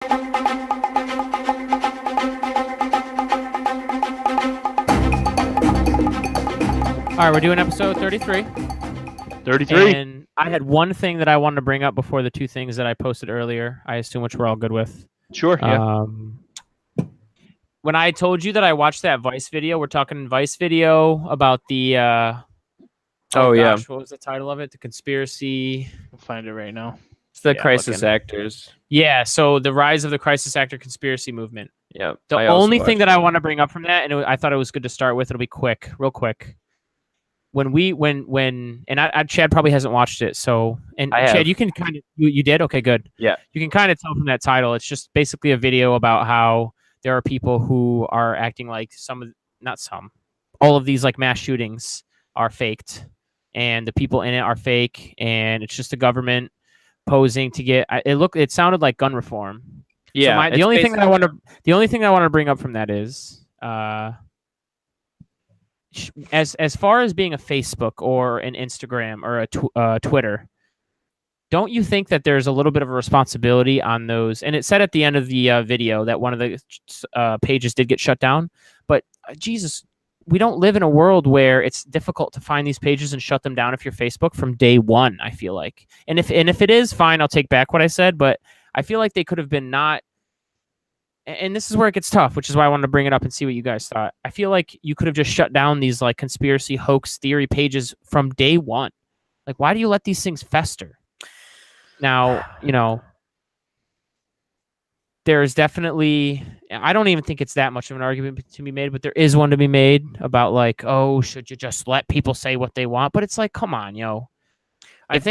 All right, we're doing episode 33. 33. And I had one thing that I wanted to bring up before the two things that I posted earlier, I assume, which we're all good with. Sure, yeah. When I told you that I watched that Vice video, we're talking Vice video about the... Oh, yeah. What was the title of it? The conspiracy... I'll find it right now. It's the crisis actors. Yeah, so the rise of the crisis actor conspiracy movement. Yeah. The only thing that I want to bring up from that, and I thought it was good to start with, it'll be quick, real quick. Chad probably hasn't watched it, so Chad, you can kind of you did? Okay, good. Yeah. You can kind of tell from that title. It's just basically a video about how there are people who are acting like all of these like mass shootings are faked, and the people in it are fake, and it's just the government posing to get it sounded like gun reform. Yeah. So the only thing I want to bring up from that is as far as being a Facebook or an Instagram or a Twitter, don't you think that there's a little bit of a responsibility on those? And it said at the end of the video that one of the pages did get shut down. But Jesus, we don't live in a world where it's difficult to find these pages and shut them down if you're Facebook from day one, I feel like. And if it is, fine, I'll take back what I said. But I feel like they could have been not. And this is where it gets tough, which is why I wanted to bring it up and see what you guys thought. I feel like you could have just shut down these like conspiracy hoax theory pages from day one. Like, why do you let these things fester? Now, there's definitely, I don't even think it's that much of an argument to be made, but there is one to be made about like, oh, should you just let people say what they want? But it's like, come on, if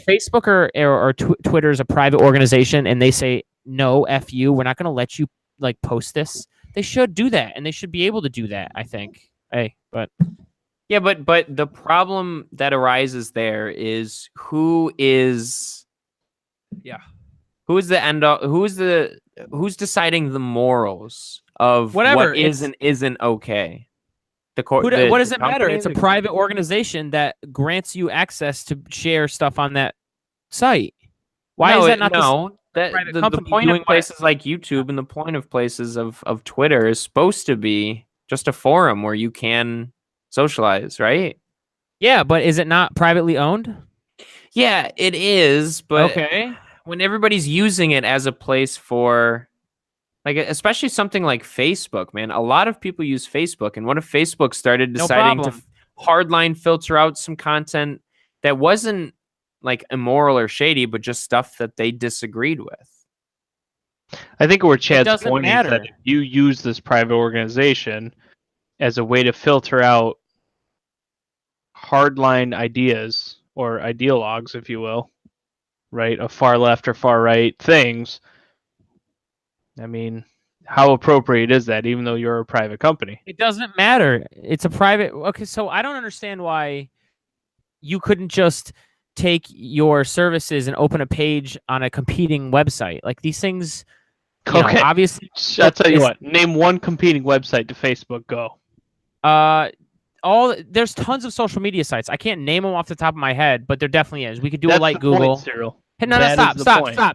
Facebook or Twitter is a private organization and they say, no, F you, we're not going to let you like post this, they should do that, and they should be able to do that, I think. But the problem that arises there is who's deciding the morals of what is and isn't okay? What does it matter? It's a private organization that grants you access to share stuff on that site. Why is that not the point of places like YouTube and the point of places of Twitter is supposed to be just a forum where you can socialize, right? Yeah, but is it not privately owned? Yeah, it is, but okay. When everybody's using it as a place for, like, especially something like Facebook, man, a lot of people use Facebook, and what if Facebook started deciding to hardline filter out some content that wasn't like immoral or shady, but just stuff that they disagreed with? I think where Chad's point matter. is that if you use this private organization as a way to filter out hardline ideas or ideologues, if you will, right, of far left or far right things, I mean, how appropriate is that, even though you're a private company? It doesn't matter. It's a private... Okay, so I don't understand why you couldn't just take your services and open a page on a competing website. Like, these things, obviously... I'll tell you what. Name one competing website to Facebook. Go. There's tons of social media sites. I can't name them off the top of my head, but there definitely is. We could do That's it like the Google. Point, Cyril. Hey, no, stop.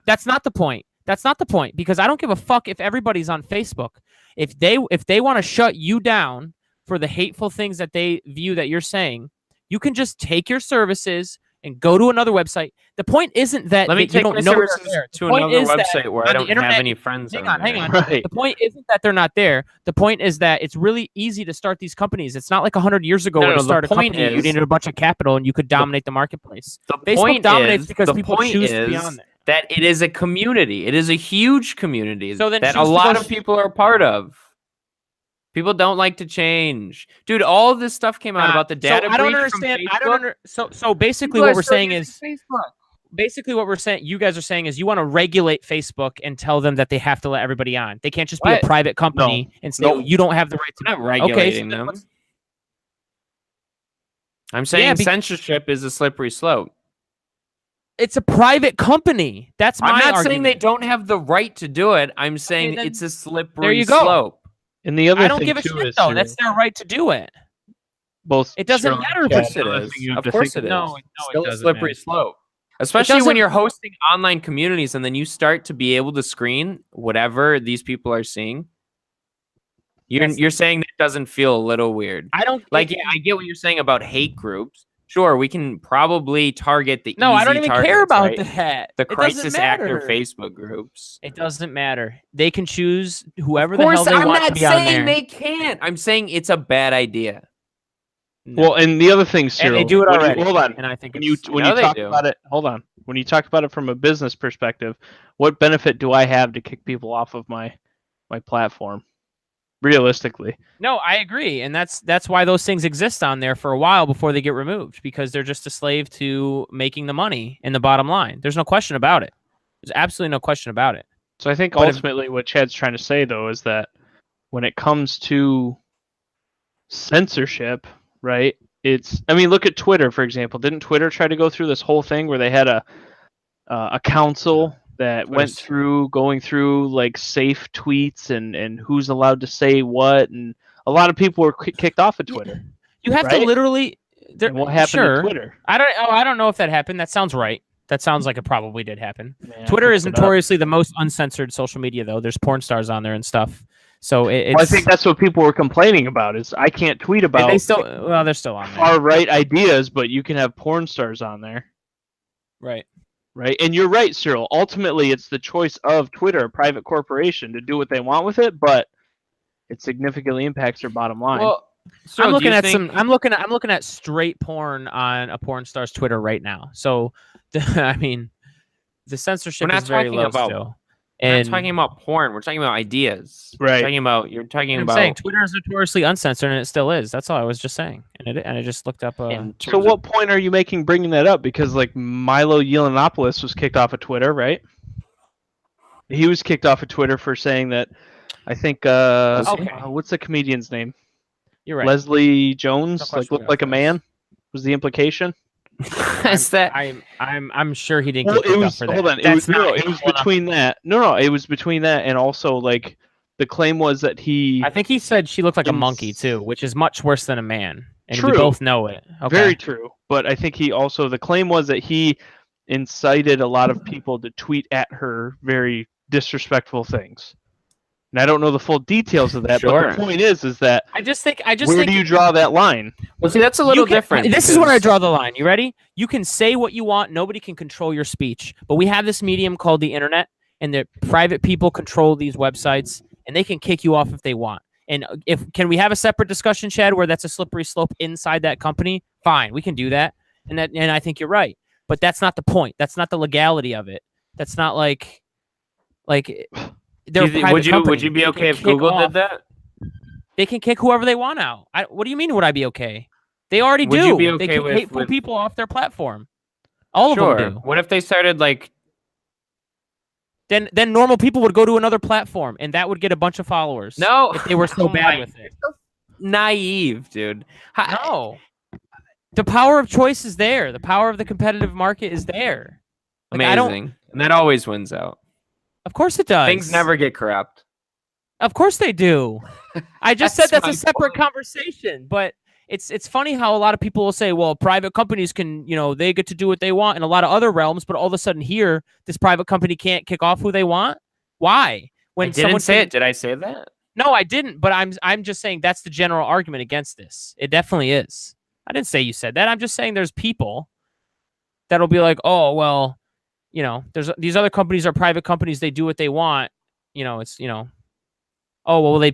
That's not the point. That's not the point, because I don't give a fuck if everybody's on Facebook. If they want to shut you down for the hateful things that they view that you're saying, you can just take your services and go to another website. The point isn't that you don't know services to another website where I don't have any friends. Hang on. Right. The point isn't that they're not there. The point is that it's really easy to start these companies. It's not like 100 years ago where to start a company, you needed a bunch of capital and you could dominate the marketplace. Facebook dominates because people choose to be on there. That it is a community. It is a huge community that a lot of people are a part of. People don't like to change, dude. All of this stuff came out about the data breach. I don't understand. So basically, what we're saying is, you guys are saying is, you want to regulate Facebook and tell them that they have to let everybody on. They can't just be a private company and say you don't have the right to. Not regulating them. I'm saying censorship is a slippery slope. It's a private company. That's my argument. I'm not saying they don't have the right to do it. I'm saying it's a slippery slope. And the other I don't give a shit, though. That's their right to do it. It doesn't matter if it is. Of course it is. No, still a slippery slope. Especially when you're hosting online communities and then you start to be able to screen whatever these people are seeing. You're saying that doesn't feel a little weird. I don't like. Yeah, I get what you're saying about hate groups. Sure, we can probably target the No, easy I don't even targets, care about right? that. The crisis actor Facebook groups. It doesn't matter. They can choose whoever the hell they want to be on there. I'm not saying they can't. I'm saying it's a bad idea. No. Well, and the other thing, Cyril, and they do it already. Hold on. And I think when you talk about it, hold on. When you talk about it from a business perspective, what benefit do I have to kick people off of my platform? Realistically. No, I agree, and that's why those things exist on there for a while before they get removed, because they're just a slave to making the money in the bottom line. There's no question about it. There's absolutely no question about it. So I think ultimately what Chad's trying to say, though, is that when it comes to censorship, right? Look at Twitter, for example. Didn't Twitter try to go through this whole thing where they had a council that went through going through like safe tweets and who's allowed to say what, and a lot of people were kicked off of Twitter. You have to literally. And what happened to Twitter? I don't know if that happened. That sounds right. That sounds like it probably did happen. Twitter is notoriously the most uncensored social media, though. There's porn stars on there and stuff. So I think that's what people were complaining about. Is I can't tweet about. They're still on there. Far right ideas, but you can have porn stars on there. Right. Right, and you're right, Cyril. Ultimately, it's the choice of Twitter, a private corporation, to do what they want with it, but it significantly impacts their bottom line. Well, I'm looking at straight porn on a porn star's Twitter right now. So, the censorship is very low still. We're not talking about porn. We're talking about ideas. Right. You're talking about. I'm saying Twitter is notoriously uncensored, and it still is. That's all I was just saying. And I just looked up. So what point are you making bringing that up? Because like Milo Yiannopoulos was kicked off of Twitter, right? He was kicked off of Twitter for saying that. I think. What's the comedian's name? You're right. Leslie Jones, looked like a man. Was the implication? I'm sure he didn't get kicked off for that. Hold on. It was between that. No, it was between that and also like the claim was that he. I think he said she looked like a monkey too, which is much worse than a man, and true. We both know it. Okay. Very true. But I think the claim was that he incited a lot of people to tweet at her very disrespectful things. And I don't know the full details of that, but the point is that where do you draw that line? Well, see, that's a little different. This is where I draw the line. You ready? You can say what you want. Nobody can control your speech. But we have this medium called the internet, and the private people control these websites, and they can kick you off if they want. And can we have a separate discussion, Chad, where that's a slippery slope inside that company? Fine, we can do that. And I think you're right. But that's not the point. That's not the legality of it. That's not like. Would you be okay if Google did that? They can kick whoever they want out. What do you mean? Would I be okay? They already do. You be okay they kick hateful people off their platform. All of them do. What if they started like? Then normal people would go to another platform, and that would get a bunch of followers. No, if they were so bad with it. Naive, dude. No, the power of choice is there. The power of the competitive market is there. Amazing, and that always wins out. Of course it does. Things never get corrupt. Of course they do. I just said that's a separate conversation, but it's funny how a lot of people will say, well, private companies can, they get to do what they want in a lot of other realms, but all of a sudden here, this private company can't kick off who they want. Why? When I didn't say it. Did I say that? No, I didn't, but I'm just saying that's the general argument against this. It definitely is. I didn't say you said that. I'm just saying there's people that'll be like, oh, well, there's these other companies are private companies. They do what they want. Oh, well, they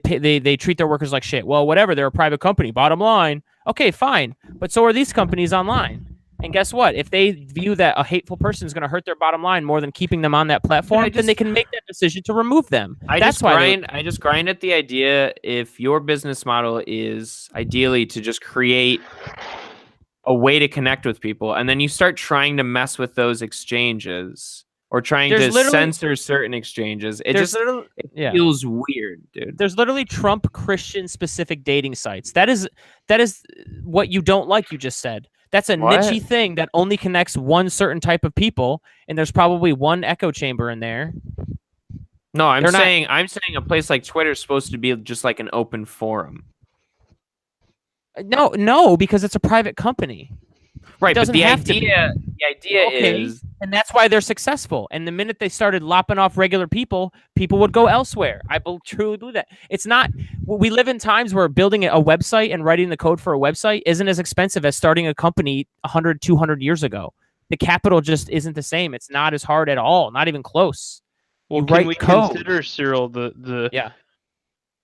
treat their workers like shit. Well, whatever. They're a private company. Bottom line. Okay, fine. But so are these companies online. And guess what? If they view that a hateful person is going to hurt their bottom line more than keeping them on that platform, then they can make that decision to remove them. I just grind at the idea if your business model is ideally to just create a way to connect with people, and then you start trying to mess with those exchanges or trying to censor certain exchanges, it feels weird, dude. There's literally Trump Christian specific dating sites. That is what you don't like. You just said that's a niche thing that only connects one certain type of people, and there's probably one echo chamber in there. No, I'm saying a place like Twitter is supposed to be just like an open forum. No, because it's a private company. Right, but the have to be. idea is, and that's why they're successful. And the minute they started lopping off regular people, people would go elsewhere. I truly believe that. It's not. We live in times where building a website and writing the code for a website isn't as expensive as starting a company 100, 200 years ago. The capital just isn't the same. It's not as hard at all. Not even close. Well, can we consider, Cyril,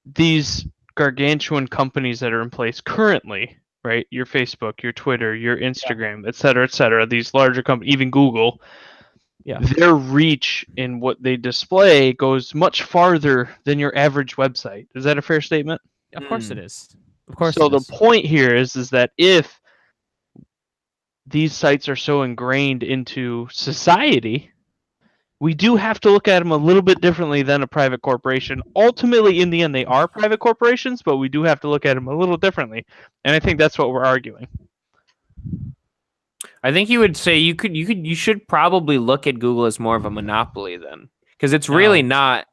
these gargantuan companies that are in place currently, right? Your Facebook, your Twitter, your Instagram, et cetera, these larger companies, even Google, their reach in what they display goes much farther than your average website. Is that a fair statement? Of course it is. Of course. So the point here is that if these sites are so ingrained into society, we do have to look at them a little bit differently than a private corporation. Ultimately, in the end, they are private corporations, but we do have to look at them a little differently. And I think that's what we're arguing. I think you would say you should probably look at Google as more of a monopoly then, because it's really not.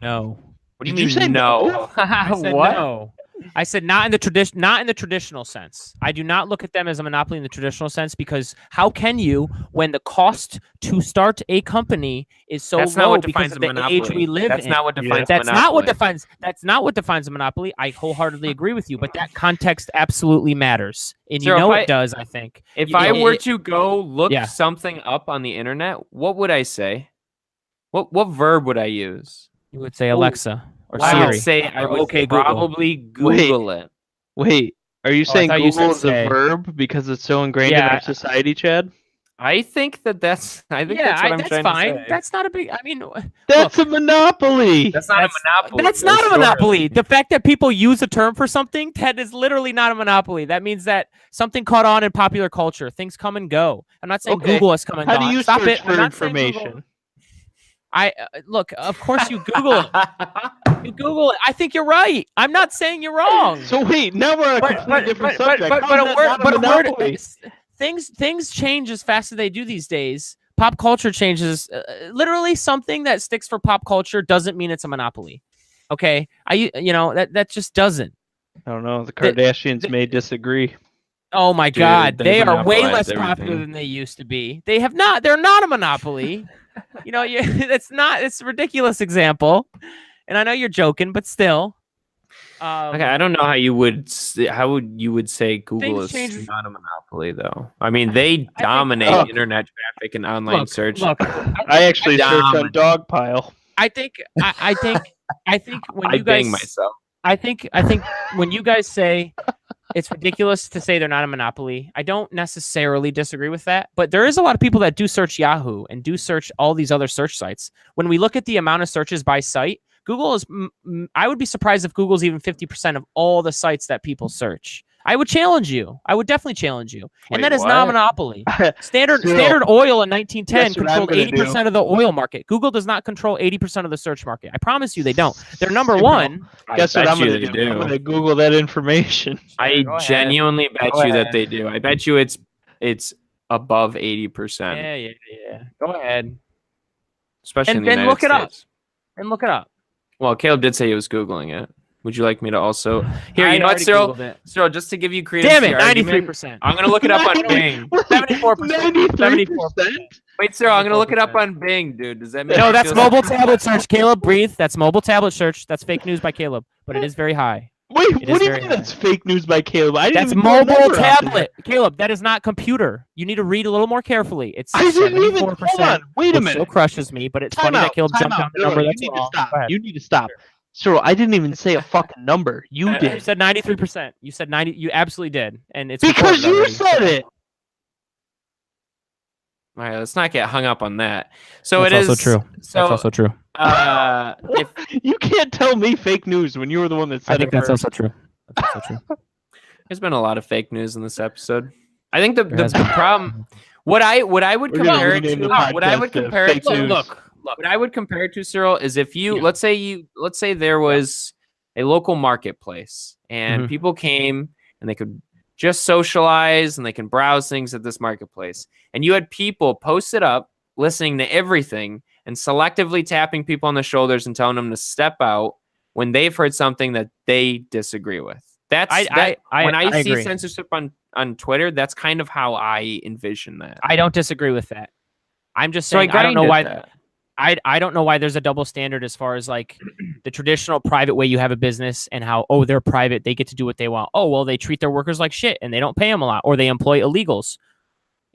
No. What do you mean? Say no? I said what? No. I said not in the traditional sense. I do not look at them as a monopoly in the traditional sense, because how can you, when the cost to start a company is so low because of the age we live in? That's not what defines That's not what defines a monopoly. I wholeheartedly agree with you, but that context absolutely matters, and it does. I think if I were to go look something up on the internet, what would I say? What verb would I use? You would say Alexa. Or I would say I would probably Google it. Wait, are you saying Google is a verb because it's so ingrained in our society, Chad? I think that's what I'm trying to say. That's not a big. I mean, that's a monopoly. That's not a monopoly. That's not a monopoly. The fact that people use a term for something, Ted, is literally not a monopoly. That means that something caught on in popular culture. Things come and go. I'm not saying Google has come and gone. How do you search for information? Look. Of course, you Google it. You Google it. I think you're right. I'm not saying you're wrong. So wait, now we're on a completely different subject. Things change as fast as they do these days. Pop culture changes. Literally, something that sticks for pop culture doesn't mean it's a monopoly. Okay, that just doesn't. I don't know. The Kardashians may disagree. Oh my God, they are way less popular than they used to be. They're not a monopoly. It's a ridiculous example. And I know you're joking, but still. Okay, I don't know how you would say Google is not a monopoly, though. I mean, they dominate internet traffic and online search. Look, I actually search on Dogpile. I think when you guys, myself. I think when you guys say it's ridiculous to say they're not a monopoly, I don't necessarily disagree with that. But there is a lot of people that do search Yahoo and do search all these other search sites. When we look at the amount of searches by site, Google is, I would be surprised if Google's even 50% of all the sites that people search. I would challenge you. I would definitely challenge you. And that is not a monopoly. Standard Oil in 1910 controlled 80% of the oil market. Google does not control 80% of the search market. I promise you they don't. They're number one. Guess what I'm going to do? I'm going to Google that information. I genuinely bet you that they do. I bet you it's above 80%. Yeah. Go ahead. Especially in the United States. And look it up. Well, Caleb did say he was Googling it. Would you like me to also? Here, you know what, Cyril? Cyril, just to give you credence. Damn it, 93%. I'm going to look it up on Bing. 74%. 74%. Wait, Cyril, I'm going to look it up on Bing, dude. Does that mean? No, that's mobile tablet search. Caleb, breathe. That's mobile tablet search. That's fake news by Caleb, but it is very high. Wait, what do you mean that's fake news by Caleb? That's mobile tablet. Caleb, that is not computer. You need to read a little more carefully. It's 74%. Hold on. Wait a minute. Still crushes me, but it's funny that Caleb jumped on the number. You need to stop. Cyril, I didn't even say a fucking number. You did. You said 93%. You said 90. You absolutely did, and it's because you said it. All right, let's not get hung up on that. So that's it is also true. So, that's also true. If you can't tell me fake news when you were the one that said it. I think that's also true. That's also true. There's been a lot of fake news in this episode. I think the problem. What I would compare it to. What I would compare it to. Look. What I would compare it to, Cyril, is if you let's say there was a local marketplace and people came and they could just socialize and they can browse things at this marketplace, and you had people posted up listening to everything and selectively tapping people on the shoulders and telling them to step out when they've heard something that they disagree with. When I see agree. censorship on Twitter, that's kind of how I envision that. I don't disagree with that. I'm just So saying I don't know why that. I don't know why there's a double standard as far as like the traditional private way you have a business and how, oh, they're private, they get to do what they want. Oh, well, they treat their workers like shit and they don't pay them a lot, or they employ illegals.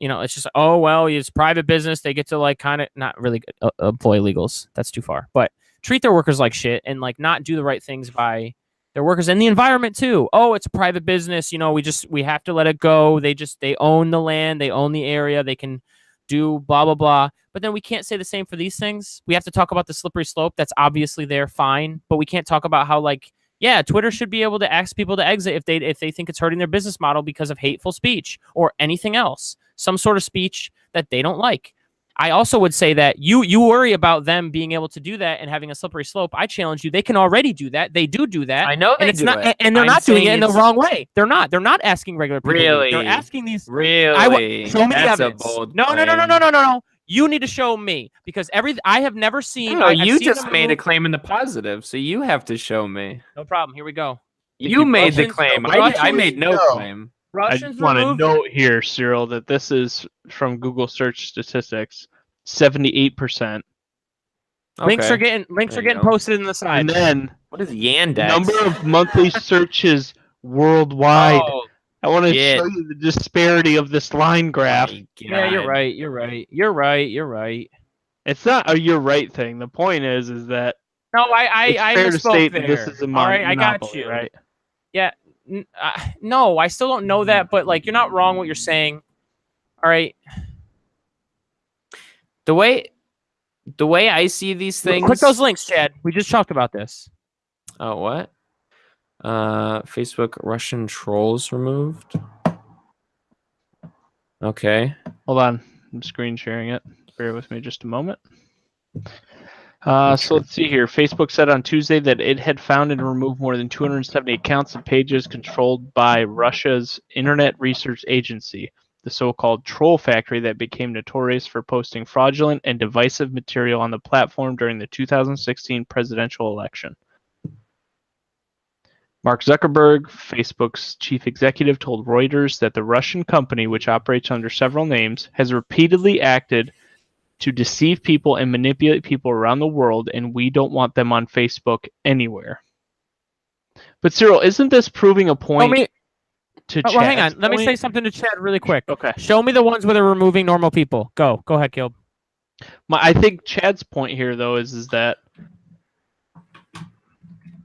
It's just, oh, well, it's private business. They get to like kind of not really employ illegals. That's too far, but treat their workers like shit and like not do the right things by their workers and the environment too. Oh, it's a private business. We have to let it go. They own the land. They own the area. They can do blah, blah, blah. But then we can't say the same for these things. We have to talk about the slippery slope. That's obviously there, fine. But we can't talk about how, like, yeah, Twitter should be able to ask people to exit if they think it's hurting their business model because of hateful speech or anything else, some sort of speech that they don't like. I also would say that you worry about them being able to do that and having a slippery slope. I challenge you. They can already do that. They do that. I know they do it. And they're not doing it in the wrong way. They're not. They're not asking regular people. Really? They're asking these. Really? Show me That's the evidence. A bold No. claim. You need to show me because I have never seen. You just made a claim in the positive, so you have to show me. No problem. Here we go. You made the claim. I made no claim. I want to note here, Cyril, that this is from Google search statistics. 78%. Links are getting posted in the side. And then what is Yandex? Number of monthly searches worldwide. Oh, I want to show you the disparity of this line graph. Yeah, you're right. It's not a you're right thing. The point is that no, I fair to state there. that this is a all right, I got monopoly, you. Right? Yeah. No, I still don't know that, but like you're not wrong what you're saying. All right. The way I see these things. Click those links, Chad. We just talked about this. Oh, what? Facebook Russian trolls removed. Okay. Hold on. I'm screen sharing it. Bear with me just a moment. So let's see here. Facebook said on Tuesday that it had found and removed more than 270 accounts and pages controlled by Russia's Internet Research Agency, the so-called troll factory that became notorious for posting fraudulent and divisive material on the platform during the 2016 presidential election. Mark Zuckerberg, Facebook's chief executive, told Reuters that the Russian company, which operates under several names, has repeatedly acted to deceive people and manipulate people around the world, and we don't want them on Facebook anywhere. But Cyril, isn't this proving a point to Chad? Well, hang on. Let me say something to Chad really quick. Okay. Show me the ones where they're removing normal people. Go ahead, Caleb. I think Chad's point here, though, is that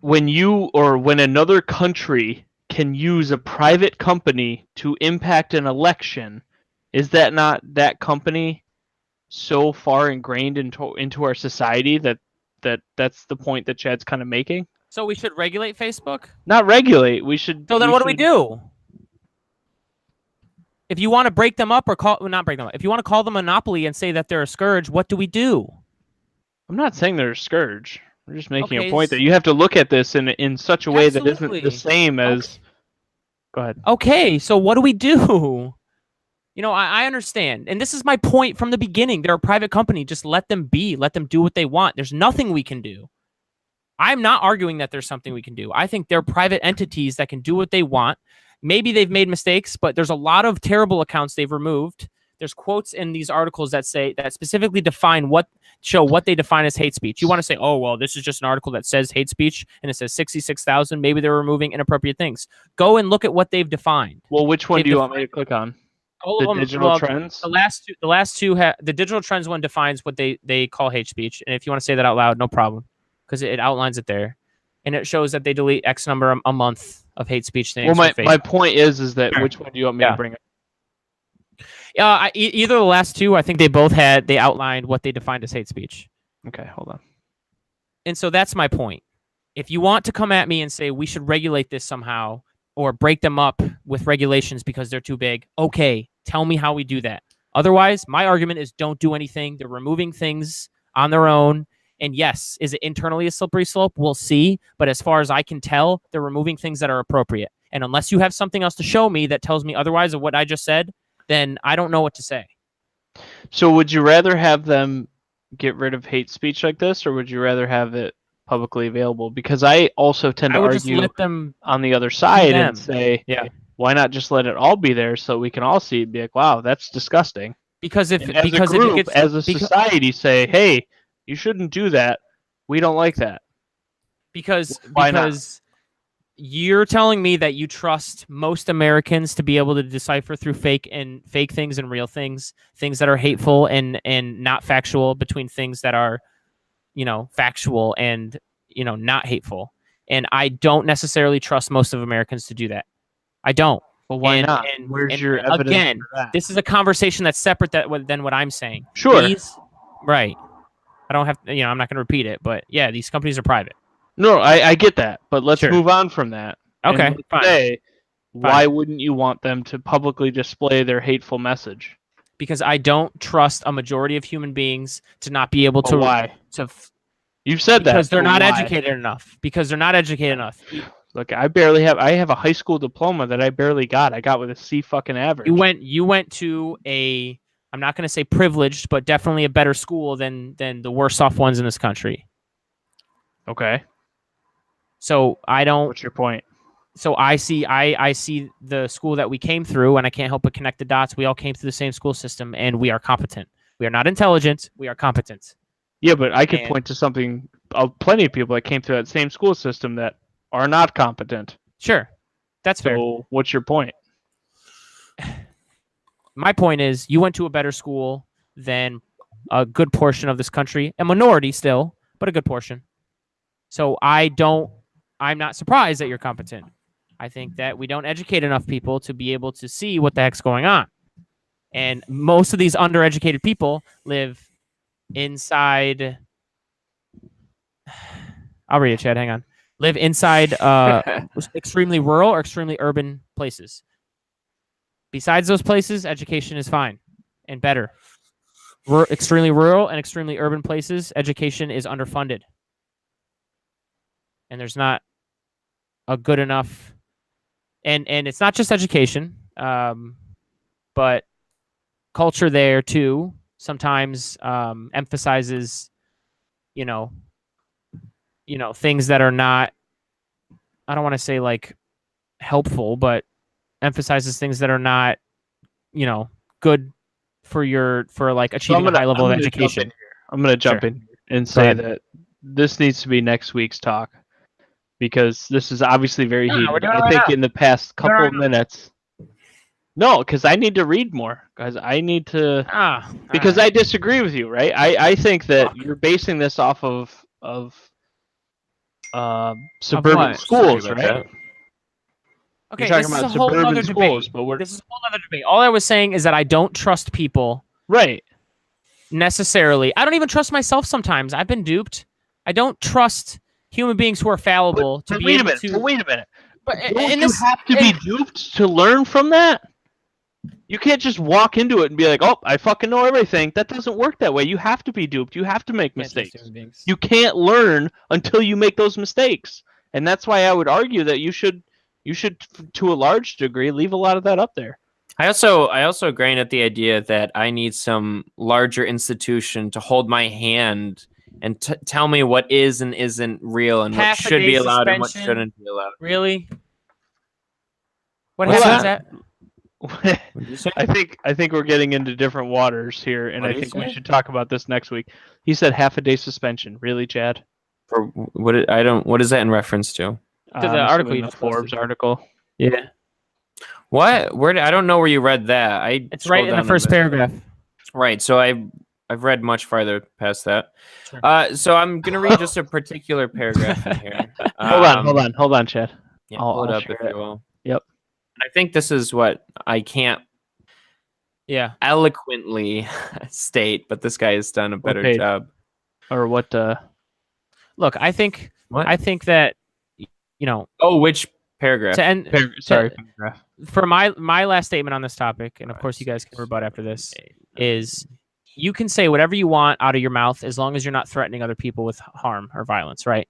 when another country can use a private company to impact an election, is that not that company so far ingrained into our society that's the point that Chad's kind of making? So we should regulate Facebook? Not regulate. We should. So then what do we do? If you want to break them up or not break them up, if you want to call them a monopoly and say that they're a scourge, what do we do? I'm not saying they're a scourge. I'm just making a point that you have to look at this in such a way that isn't the same as. Go ahead. Okay, so what do we do? I understand. And this is my point from the beginning. They're a private company. Just let them be. Let them do what they want. There's nothing we can do. I'm not arguing that there's something we can do. I think they're private entities that can do what they want. Maybe they've made mistakes, but there's a lot of terrible accounts they've removed. There's quotes in these articles that specifically define what they define as hate speech. You want to say, oh, well, this is just an article that says hate speech and it says 66,000. Maybe they're removing inappropriate things. Go and look at what they've defined. Well, which one do you want me to click on? The digital trends? The last two the digital trends one defines what they call hate speech. And if you want to say that out loud, no problem, because it outlines it there. And it shows that they delete X number a month of hate speech things. Well, my point is that which one do you want me to bring up? Either the last two, I think they outlined what they defined as hate speech. Okay, hold on. And so that's my point. If you want to come at me and say we should regulate this somehow or break them up with regulations because they're too big, okay, tell me how we do that. Otherwise, my argument is don't do anything. They're removing things on their own. And yes, is it internally a slippery slope? We'll see. But as far as I can tell, they're removing things that are appropriate. And unless you have something else to show me that tells me otherwise of what I just said, then I don't know what to say. So would you rather have them get rid of hate speech like this, or would you rather have it publicly available? Because I also tend to argue on the other side and say, why not just let it all be there so we can all see it and be like, wow, that's disgusting. Because if And as because a group, if it gets, as a society, say, hey, you shouldn't do that. We don't like that. because Why not? because you're telling me that you trust most Americans to be able to decipher through fake things and real things, things that are hateful and not factual, between things that are, factual and, not hateful. And I don't necessarily trust most of Americans to do that. I don't. Well, why not? And, Where's and your evidence again, for that? this is a conversation that's separate than what I'm saying. Sure. Right. I don't have, I'm not going to repeat it, but yeah, these companies are private. No, I get that, but let's Sure. move on from that. Okay, And fine. say, why wouldn't you want them to publicly display their hateful message? Because I don't trust a majority of human beings to not be able to. Why? You've said that. Because they're not why? educated enough. Because they're not educated enough. Look, I have a high school diploma that I barely got. I got with a C fucking average. You went to a, I'm not going to say privileged, but definitely a better school than the worst off ones in this country. Okay. So I don't. What's your point? So I see the school that we came through, and I can't help but connect the dots. We all came through the same school system, and we are competent. We are not intelligent. We are competent. Yeah, but I could point to something of plenty of people that came through that same school system that are not competent. Sure, that's fair. So what's your point? My point is, you went to a better school than a good portion of this country, a minority still, but a good portion. So I'm not surprised that you're competent. I think that we don't educate enough people to be able to see what the heck's going on. And most of these undereducated people live inside. I'll read it, Chad. Hang on. Live inside extremely rural or extremely urban places. Besides those places, education is fine and better. Extremely rural and extremely urban places, education is underfunded. And there's not a good enough, and it's not just education, but culture there too sometimes emphasizes, things that are not, I don't want to say like helpful, but emphasizes things that are not, good for like achieving a high level of education. I'm going to jump in and say that this needs to be next week's talk, because this is obviously very heated. I think in the past couple of minutes. No, because I need to read more. Because I need to. Because I disagree with you, right? I think that you're basing this off of suburban schools, right? Okay, this is a whole other debate. This is a whole other debate. All I was saying is that I don't trust people. Right. Necessarily. I don't even trust myself sometimes. I've been duped. I don't trust human beings who are fallible to be able to. Wait a minute. But don't you have to be duped to learn from that? You can't just walk into it and be like, oh, I fucking know everything. That doesn't work that way. You have to be duped. You have to make mistakes. You can't learn until you make those mistakes. And that's why I would argue that you should, to a large degree, leave a lot of that up there. I also grain at the idea that I need some larger institution to hold my hand and tell me what is and isn't real and what should be allowed and what shouldn't be allowed. Really? What happens at? I think we're getting into different waters here, and I think we should talk about this next week. He said half a day suspension. Really, Chad? For what? What is that in reference to? To the article, the Forbes article. Yeah. What? Where? I don't know where you read that. It's right in the first paragraph. Right. So I've read much farther past that. Sure. So I'm gonna read just a particular paragraph in here. Hold on, Chad. Yeah, pull it up if you will. Yep. I think this is what I can't eloquently state, but this guy has done a better job. Or what? Look, I think that, Oh, which paragraph? Paragraph. For my last statement on this topic, and of course you guys can rebut after this, is you can say whatever you want out of your mouth as long as you're not threatening other people with harm or violence, right?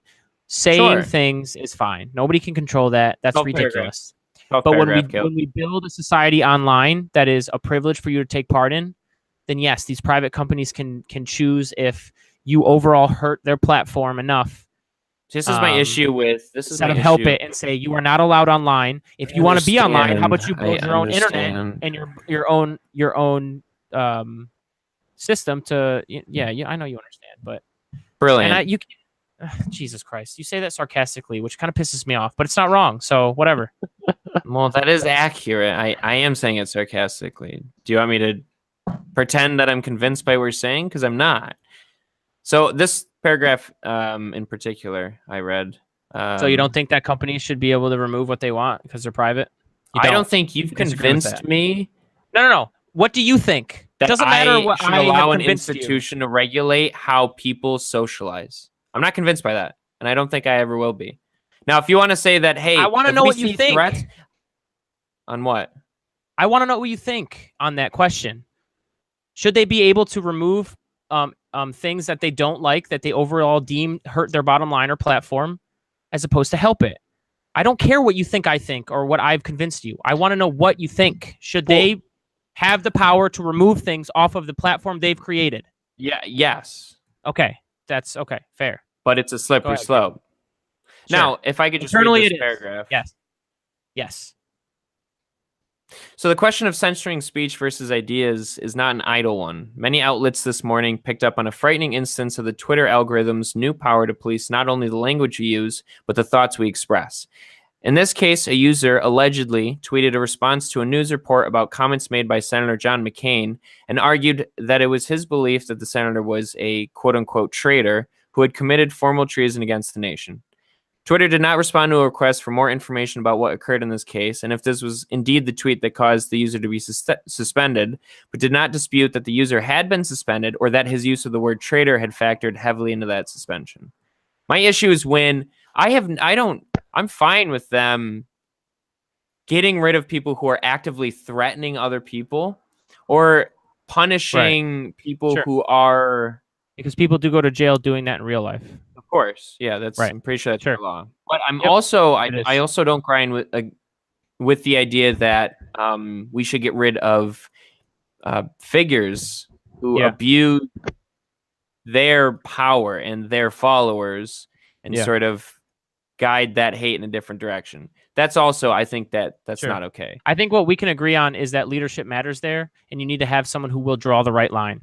Saying things is fine. Nobody can control that. That's ridiculous. But when we build a society online that is a privilege for you to take part in, then yes, these private companies can choose if you overall hurt their platform enough This is my issue with this. Is Instead my of help issue. it and say you are not allowed online. If you want to be online, how about you build your own internet and your own system to yeah, I know you understand, but brilliant. And Jesus Christ, you say that sarcastically, which kind of pisses me off, but it's not wrong. So whatever. Well, that is accurate. I am saying it sarcastically. Do you want me to pretend that I'm convinced by what you're saying? Because I'm not. So this paragraph in particular, I read. So you don't think that companies should be able to remove what they want because they're private? I don't think you've convinced me. No. What do you think? It doesn't matter what should allow an institution to regulate how people socialize. I'm not convinced by that, and I don't think I ever will be. Now, if you want to say that, hey, I want to know what you think. On what? I want to know what you think on that question. Should they be able to remove things that they don't like, that they overall deem hurt their bottom line or platform, as opposed to help it? I don't care what you think I think or what I've convinced you. I want to know what you think. Should they have the power to remove things off of the platform they've created? Yeah. Yes. Okay. That's okay. Fair. But it's a slippery slope. Sure. Now, if I could just read this paragraph. Yes. So the question of censoring speech versus ideas is not an idle one. Many outlets this morning picked up on a frightening instance of the Twitter algorithm's new power to police not only the language we use, but the thoughts we express. In this case, a user allegedly tweeted a response to a news report about comments made by Senator John McCain and argued that it was his belief that the senator was a quote-unquote traitor who had committed formal treason against the nation. Twitter did not respond to a request for more information about what occurred in this case, and if this was indeed the tweet that caused the user to be suspended, but did not dispute that the user had been suspended or that his use of the word traitor had factored heavily into that suspension. My issue is when I'm fine with them getting rid of people who are actively threatening other people or punishing people who are... Because people do go to jail doing that in real life. Of course. Yeah, that's I'm pretty sure that's the law. But I'm I also don't grind with the idea that we should get rid of figures who abuse their power and their followers and sort of guide that hate in a different direction. That's also, I think that's not okay. I think what we can agree on is that leadership matters there, and you need to have someone who will draw the right line.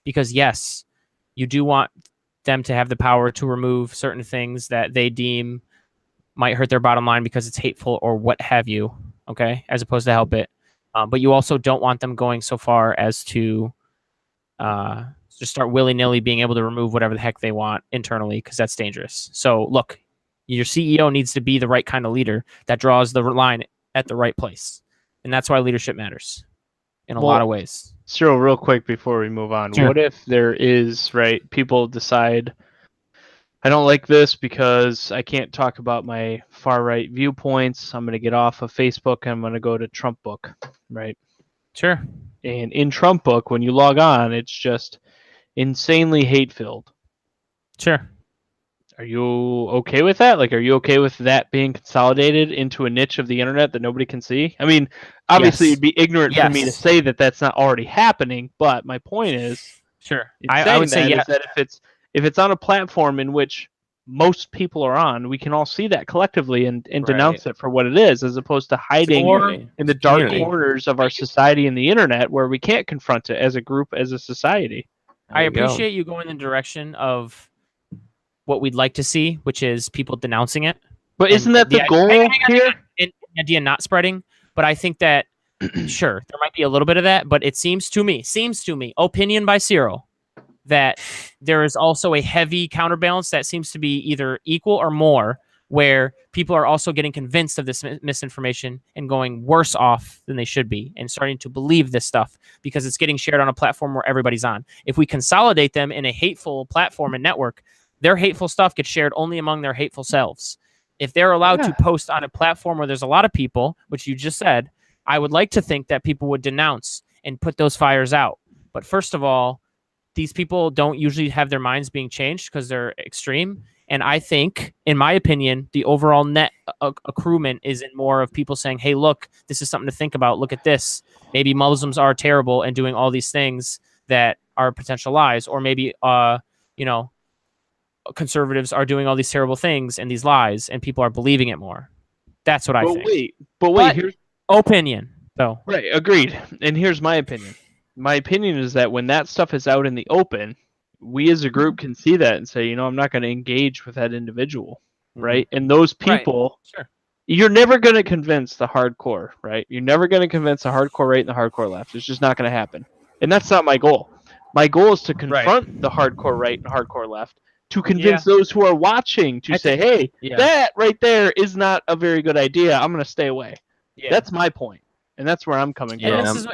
Because yes, you do want them to have the power to remove certain things that they deem might hurt their bottom line because it's hateful or what have you, okay, as opposed to help it. But you also don't want them going so far as to just start willy-nilly being able to remove whatever the heck they want internally, because that's dangerous. So look, your CEO needs to be the right kind of leader that draws the line at the right place. And that's why leadership matters in a lot of ways. Cyril, real quick before we move on, what if there is, people decide, I don't like this because I can't talk about my far-right viewpoints. I'm going to get off of Facebook and I'm going to go to Trump Book, right? Sure. And in Trump Book, when you log on, it's just insanely hate-filled. Sure. Are you okay with that? Are you okay with that being consolidated into a niche of the internet that nobody can see? I mean, obviously it'd be ignorant for me to say that that's not already happening, but my point is, I would say is that if it's on a platform in which most people are on, we can all see that collectively and denounce it for what it is, as opposed to hiding in the dark corners of our society and the internet where we can't confront it as a group, as a society. I appreciate you going in the direction of what we'd like to see, which is people denouncing it. But isn't that the goal here? The idea not spreading. But I think that, sure, there might be a little bit of that, but it seems to me, opinion by Cyril, that there is also a heavy counterbalance that seems to be either equal or more, where people are also getting convinced of this misinformation and going worse off than they should be and starting to believe this stuff because it's getting shared on a platform where everybody's on. If we consolidate them in a hateful platform and network, their hateful stuff gets shared only among their hateful selves. If they're allowed to post on a platform where there's a lot of people, which you just said, I would like to think that people would denounce and put those fires out. But first of all, these people don't usually have their minds being changed because they're extreme. And I think, in my opinion, the overall net accruement is in more of people saying, hey, look, this is something to think about. Look at this. Maybe Muslims are terrible and doing all these things that are potential lies. Or maybe, conservatives are doing all these terrible things and these lies, and people are believing it more. That's what I think. But here's opinion, though. Right, agreed. And here's my opinion. My opinion is that when that stuff is out in the open, we as a group can see that and say, I'm not going to engage with that individual, right? And those people, you're never going to convince the hardcore, right? You're never going to convince the hardcore right and the hardcore left. It's just not going to happen. And that's not my goal. My goal is to confront the hardcore right and hardcore left, to convince those who are watching to say, hey, that right there is not a very good idea. I'm going to stay away. Yeah. That's my point. And that's where I'm coming from. And this is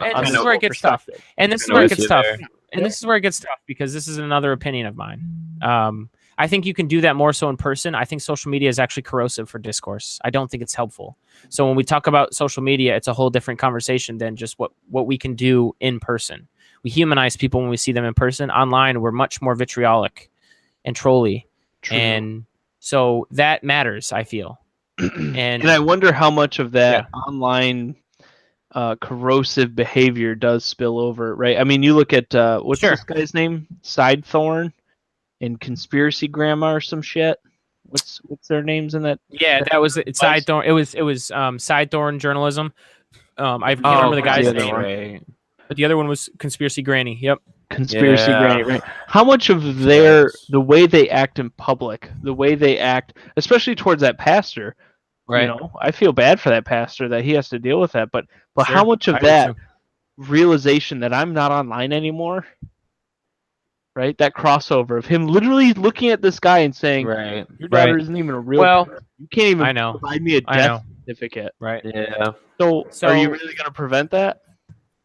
where it gets tough. And this is where it gets tough. And this is where it gets tough, because this is another opinion of mine. I think you can do that more so in person. I think social media is actually corrosive for discourse. I don't think it's helpful. So when we talk about social media, it's a whole different conversation than just what we can do in person. We humanize people when we see them in person. Online, we're much more vitriolic and trolly. True. And so that matters, I feel. And I wonder how much of that online corrosive behavior does spill over, right? I mean, you look at what's this guy's name? Sidethorn and Conspiracy Grandma or some shit. What's their names in that? Yeah, that was Sidethorn. It was Sidethorn journalism. I can't remember the guy's name. Right. But the other one was Conspiracy Granny. Yep. Conspiracy Granny, right? How much of the way they act in public, the way they act, especially towards that pastor, right? I feel bad for that pastor that he has to deal with that, but how much of that realization that I'm not online anymore, right? That crossover of him literally looking at this guy and saying, your daughter isn't even a real person. You can't even provide me a death certificate. Right. Yeah. So are you really going to prevent that?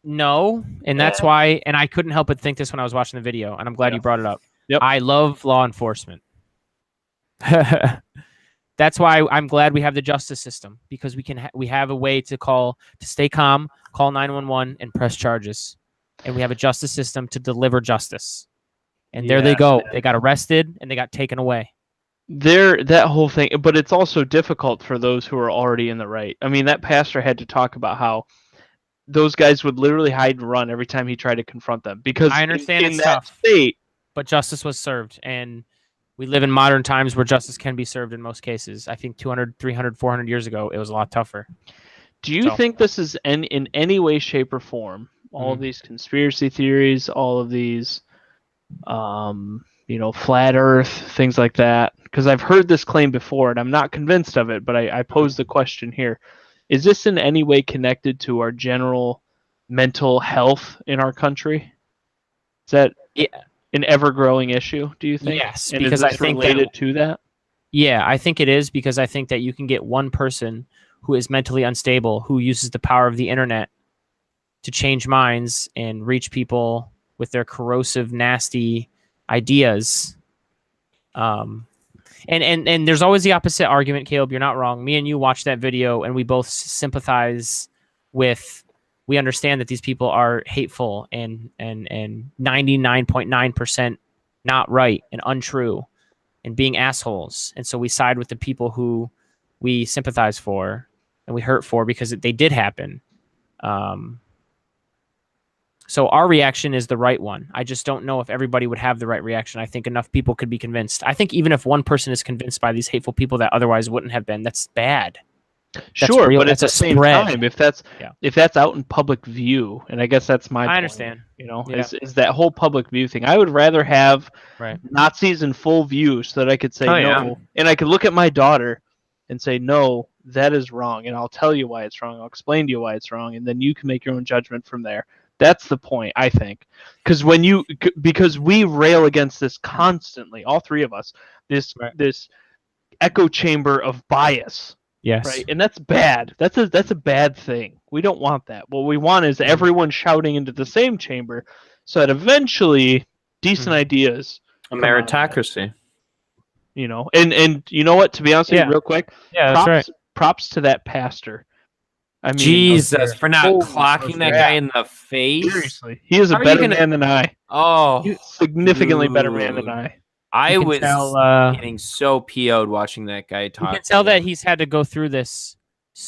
No, and that's why, and I couldn't help but think this when I was watching the video, and I'm glad you brought it up. Yep. I love law enforcement. That's why I'm glad we have the justice system, because we have a way to stay calm, call 911, and press charges, and we have a justice system to deliver justice. And there they go. They got arrested and they got taken away. That whole thing, but it's also difficult for those who are already in the right. I mean, that pastor had to talk about how those guys would literally hide and run every time he tried to confront them, because I understand in it's that tough, state, but justice was served, and we live in modern times where justice can be served in most cases. I think 200, 300, 400 years ago, it was a lot tougher. Do you think this is in any way, shape, or form, all of these conspiracy theories, all of these, flat Earth, things like that? Because I've heard this claim before, and I'm not convinced of it, but I pose the question here. Is this in any way connected to our general mental health in our country? Is that an ever-growing issue, do you think? Yes, and because I think related to that? Yeah, I think it is, because I think that you can get one person who is mentally unstable, who uses the power of the internet to change minds and reach people with their corrosive, nasty ideas. And there's always the opposite argument, Caleb. You're not wrong. Me and you watched that video, and we both sympathize with. We understand that these people are hateful and 99.9% not right and untrue and being assholes. And so we side with the people who we sympathize for and we hurt for, because they did happen. So our reaction is the right one. I just don't know if everybody would have the right reaction. I think enough people could be convinced. I think even if one person is convinced by these hateful people that otherwise wouldn't have been, that's bad. Sure, but at the same time, if that's out in public view, and I guess that's my point, understand. Is that whole public view thing. I would rather have Nazis in full view so that I could say no, and I could look at my daughter and say, no, that is wrong, and I'll tell you why it's wrong. I'll explain to you why it's wrong, and then you can make your own judgment from there. That's the point, I think, because we rail against this constantly, all three of us, this echo chamber of bias. Yes. Right, and that's bad. That's a bad thing. We don't want that. What we want is everyone shouting into the same chamber, so that eventually decent ideas. A meritocracy. And you know what? To be honest with you, real quick, props to that pastor. I mean, Jesus, for not clocking that guy in the face. Seriously, he is a better man than I. Oh, he's a significantly better man than I. I was getting so PO'd watching that guy talk. You can tell that he's had to go through this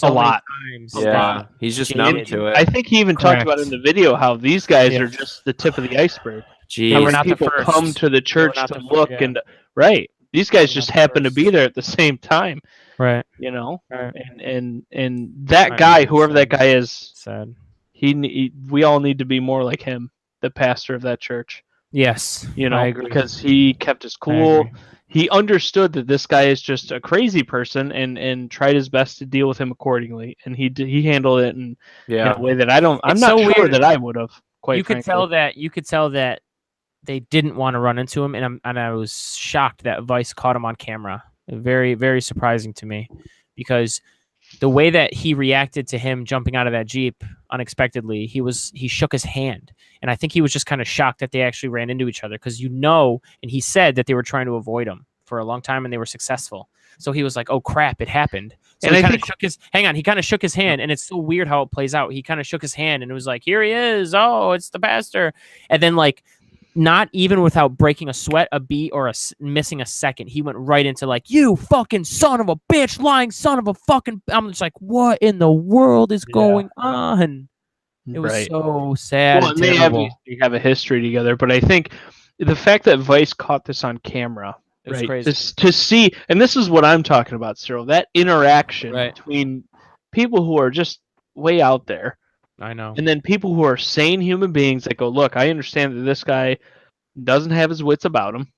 a lot. Times. Yeah, he's just numb to it. I think he even talked about in the video how these guys are just the tip of the iceberg. Jeez, how people come to the church to look and right. These guys just happen to be there at the same time, Right. you know. Right. And that guy, whoever that guy is, sad. We all need to be more like him, the pastor of that church. Yes, You know, I agree. because he kept his cool. He understood that this guy is just a crazy person, and tried his best to deal with him accordingly. And he handled it in a way that I'm not sure weird. that I would have. Quite you frankly. You could tell that they didn't want to run into him, and I was shocked that Vice caught him on camera. Very, very surprising to me, because the way that he reacted to him jumping out of that Jeep unexpectedly, he shook his hand. And I think he was just kind of shocked that they actually ran into each other, because and he said that they were trying to avoid him for a long time and they were successful. So he was like, oh crap, it happened. So he kind of shook his hand, and it's so weird how it plays out. He kind of shook his hand and it was like, here he is. Oh, it's the pastor. And then like, not even without breaking a sweat, a beat, or missing a second, he went right into like, you fucking son of a bitch, lying son of a fucking. I'm just like, what in the world is going on? It was so sad. Well, and they have a history together, but I think the fact that Vice caught this on camera, it's crazy to see, and this is what I'm talking about, Cyril. That interaction between people who are just way out there. I know. And then people who are sane human beings that go, look, I understand that this guy doesn't have his wits about him,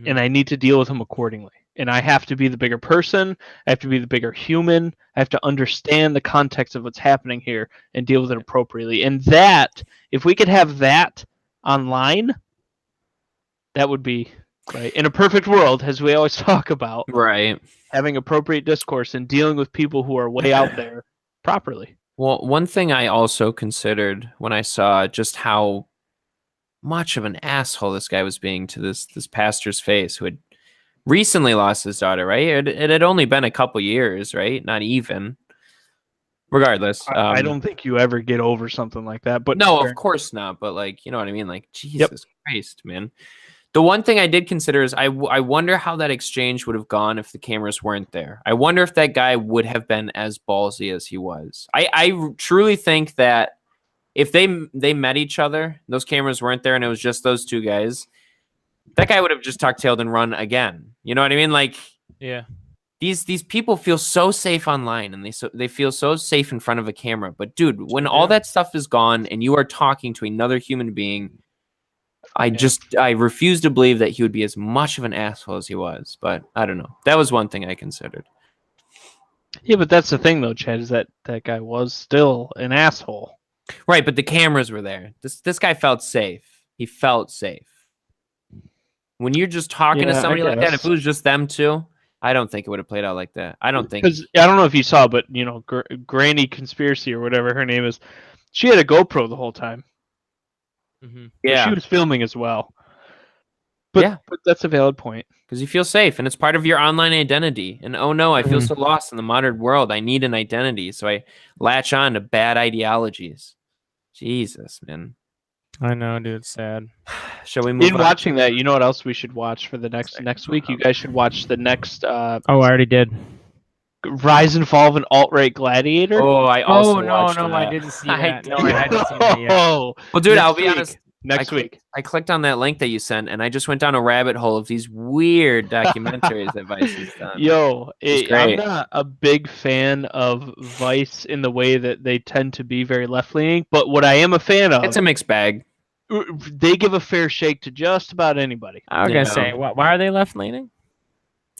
and I need to deal with him accordingly. And I have to be the bigger person. I have to be the bigger human. I have to understand the context of what's happening here and deal with it appropriately. And that, if we could have that online, that would be, right, in a perfect world, as we always talk about, having appropriate discourse and dealing with people who are way out there properly. Well, one thing I also considered when I saw just how much of an asshole this guy was being to this pastor's face, who had recently lost his daughter, right? It had only been a couple years, right? Not even. Regardless. I don't think you ever get over something like that. But no, of course not. But like, you know what I mean? Like, Jesus Christ, man. The one thing I did consider is I wonder how that exchange would have gone if the cameras weren't there. I wonder if that guy would have been as ballsy as he was. I truly think that if they met each other, those cameras weren't there, and it was just those two guys, that guy would have just tuck-tailed and run again. You know what I mean? Like, yeah, these people feel so safe online, and they feel so safe in front of a camera. But dude, when all that stuff is gone and you are talking to another human being, I refuse to believe that he would be as much of an asshole as he was. But I don't know. That was one thing I considered. Yeah, but that's the thing though, Chad, is that guy was still an asshole. Right, but the cameras were there. This guy felt safe. He felt safe. When you're just talking to somebody like that, if it was just them two, I don't think it would have played out like that. I don't think. Because I don't know if you saw, but you know, Granny Conspiracy or whatever her name is, she had a GoPro the whole time. Yeah, she was filming as well. But that's a valid point. Because you feel safe, and it's part of your online identity. And oh no, I feel so lost in the modern world. I need an identity, so I latch on to bad ideologies. Jesus, man. I know, dude. It's sad. Shall we move on? Watching that, you know what else we should watch for the next week? You guys should watch the next. I already did. Rise and Fall of an Alt-Right Gladiator. Oh, I also watched that. I didn't see that. No, I hadn't seen that yet. Well, dude, I'll be honest. Next week. I clicked on that link that you sent, and I just went down a rabbit hole of these weird documentaries that Vice has done. Yo, I'm not a big fan of Vice in the way that they tend to be very left-leaning, but what I am a fan of... It's a mixed bag. They give a fair shake to just about anybody. I was going to say, why are they left-leaning?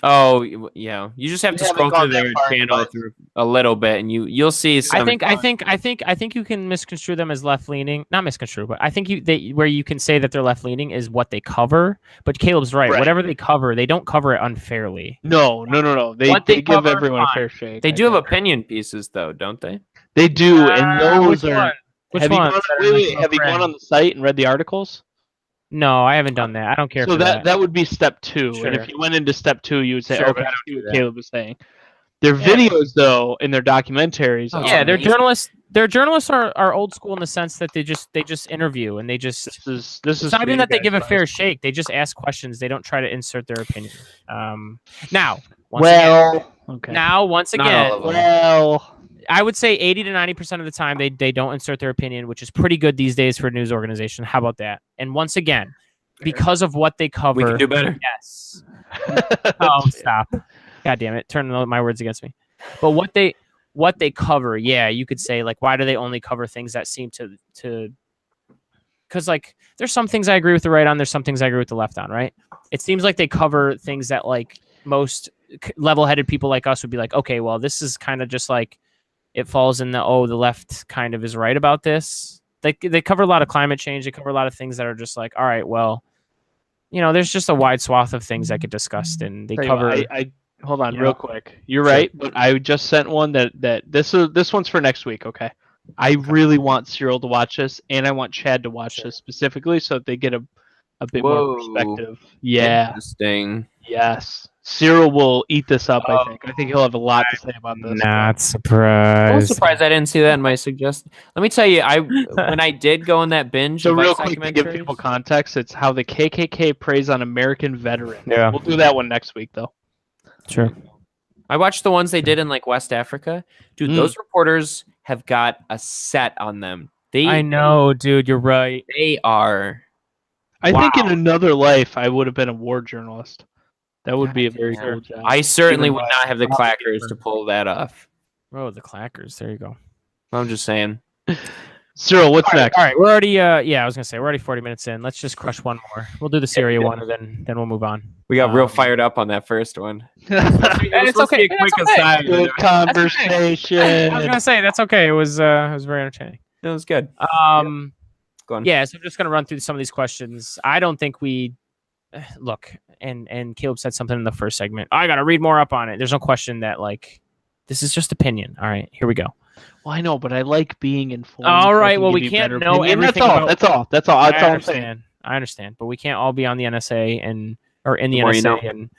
Oh yeah, you just have to scroll through their channel through a little bit, and you'll see. Some I think you can misconstrue them as left leaning. Not misconstrue, but I think where you can say that they're left leaning is what they cover. But Caleb's right. Whatever they cover, they don't cover it unfairly. No. They give everyone a fair shake. They do have opinion pieces, though, don't they? They do, and those are. Which one? Have you gone on the site and read the articles? No, I haven't done that. I don't care. So that would be step 2. Sure. And if you went into step 2, you would say, okay, I don't do what Caleb was saying. Their videos, though, and their documentaries. They're journalists. Their journalists are old school in the sense that they just interview and they just. This is it's not even that they give a fair shake. They just ask questions. They don't try to insert their opinion. Once again, I would say 80 to 90% of the time they don't insert their opinion, which is pretty good these days for a news organization. How about that? And once again, because of what they cover. We can do better. Yes. Oh, stop. God damn it. Turn my words against me. But what they cover, yeah, you could say, like, why do they only cover things that seem to because, like, there's some things I agree with the right on, there's some things I agree with the left on, right? It seems like they cover things that, like, most level-headed people like us would be like, okay, well, this is kind of just like, it falls in the left kind of is right about this. They cover a lot of climate change. They cover a lot of things that are just like, all right, well, there's just a wide swath of things that get discussed, and they cover. I hold on real quick. You're right, but I just sent one that this one's for next week. Okay, I really want Cyril to watch this, and I want Chad to watch this specifically so that they get a bit more perspective. Yeah, Interesting. Yes. Cyril will eat this up, I think. I think he'll have a lot to say about this. Not surprised. I'm surprised I didn't see that in my suggestion. Let me tell you, when I did go on that binge, so real quick to give people context, it's how the KKK preys on American veterans. Yeah. We'll do that one next week, though. Sure. I watched the ones they did in, like, West Africa. Dude, those reporters have got a set on them. I know, dude. You're right. They are. I think in another life, I would have been a war journalist. That would be a very cool job. I certainly would not have the clackers to pull that off. Oh, the clackers. There you go. I'm just saying. Cyril, what's next? All right, we're already I was gonna say we're already 40 minutes in. Let's just crush one more. We'll do the Syria one, and then we'll move on. We got real fired up on that first one. It's okay. Good conversation. I was gonna say that's okay. It was very entertaining. It was good. Go on. Yeah, so I'm just gonna run through some of these questions. I don't think we look, and Caleb said something in the first segment. I gotta read more up on it. There's no question that, like, this is just opinion. All right, here we go. Well, I know, but I like being informed. All right, well, we can't know everything. That's all I'm saying. I understand, but we can't all be on the NSA or in the NSA and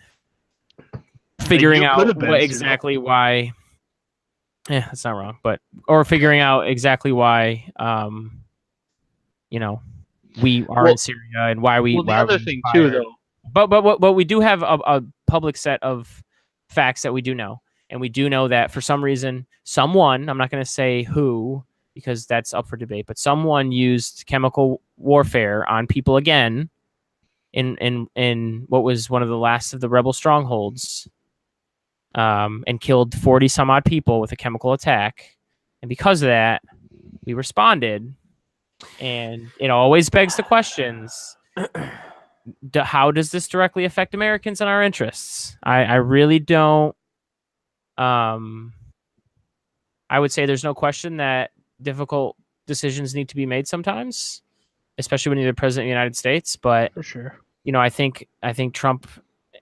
figuring out exactly why. Yeah, that's not wrong, or figuring out exactly why, we are in Syria and why we. Well, the other thing too, though. But we do have a public set of facts that we do know. And we do know that for some reason, someone, I'm not going to say who, because that's up for debate, but someone used chemical warfare on people again in what was one of the last of the rebel strongholds, and killed 40 some odd people with a chemical attack. And because of that, we responded. And it always begs the questions, how does this directly affect Americans and our interests? I really don't. I would say there's no question that difficult decisions need to be made sometimes, especially when you're the president of the United States. But for sure, I think Trump,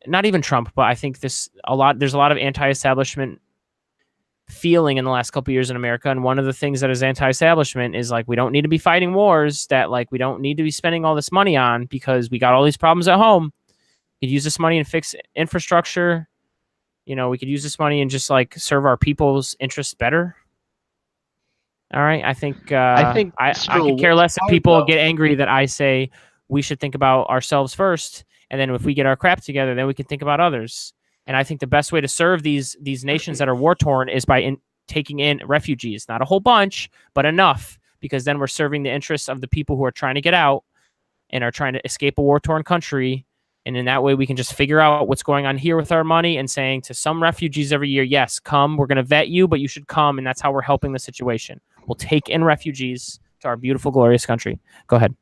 not even Trump, but I think there's a lot of anti-establishment feeling in the last couple of years in America. And one of the things that is anti-establishment is, like, we don't need to be fighting wars that, like, we don't need to be spending all this money on because we got all these problems at home. We could use this money and fix infrastructure. We could use this money and just, like, serve our people's interests better. All right. I think I could care less if people get angry that I say we should think about ourselves first. And then if we get our crap together, then we can think about others. And I think the best way to serve these nations that are war-torn is by taking in refugees. Not a whole bunch, but enough. Because then we're serving the interests of the people who are trying to get out and are trying to escape a war-torn country. And in that way, we can just figure out what's going on here with our money and saying to some refugees every year, yes, come, we're going to vet you, but you should come. And that's how we're helping the situation. We'll take in refugees to our beautiful, glorious country. Go ahead.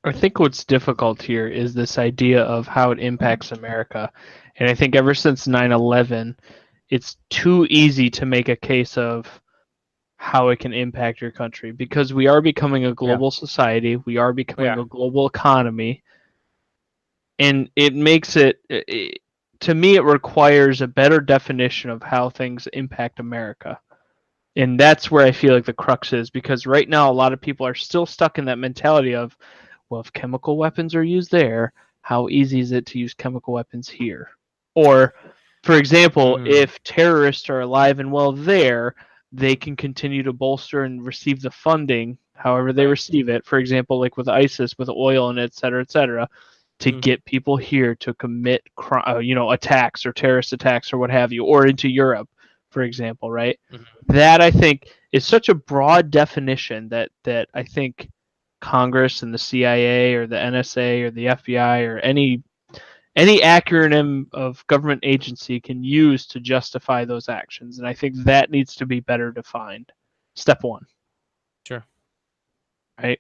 I think what's difficult here is this idea of how it impacts America. And I think ever since 9/11, it's too easy to make a case of how it can impact your country because we are becoming a global society. We are becoming a global economy. And it makes it, to me, it requires a better definition of how things impact America. And that's where I feel like the crux is, because right now a lot of people are still stuck in that mentality of, well, if chemical weapons are used there, how easy is it to use chemical weapons here? Or, for example, if terrorists are alive and well there, they can continue to bolster and receive the funding, however they receive it. For example, like with ISIS, with oil and et cetera, to get people here to commit attacks or terrorist attacks or what have you, or into Europe, for example, right? That, I think, is such a broad definition that I think Congress and the CIA or the NSA or the FBI or any acronym of government agency can use to justify those actions. And I think that needs to be better defined. Step one. Sure. Right.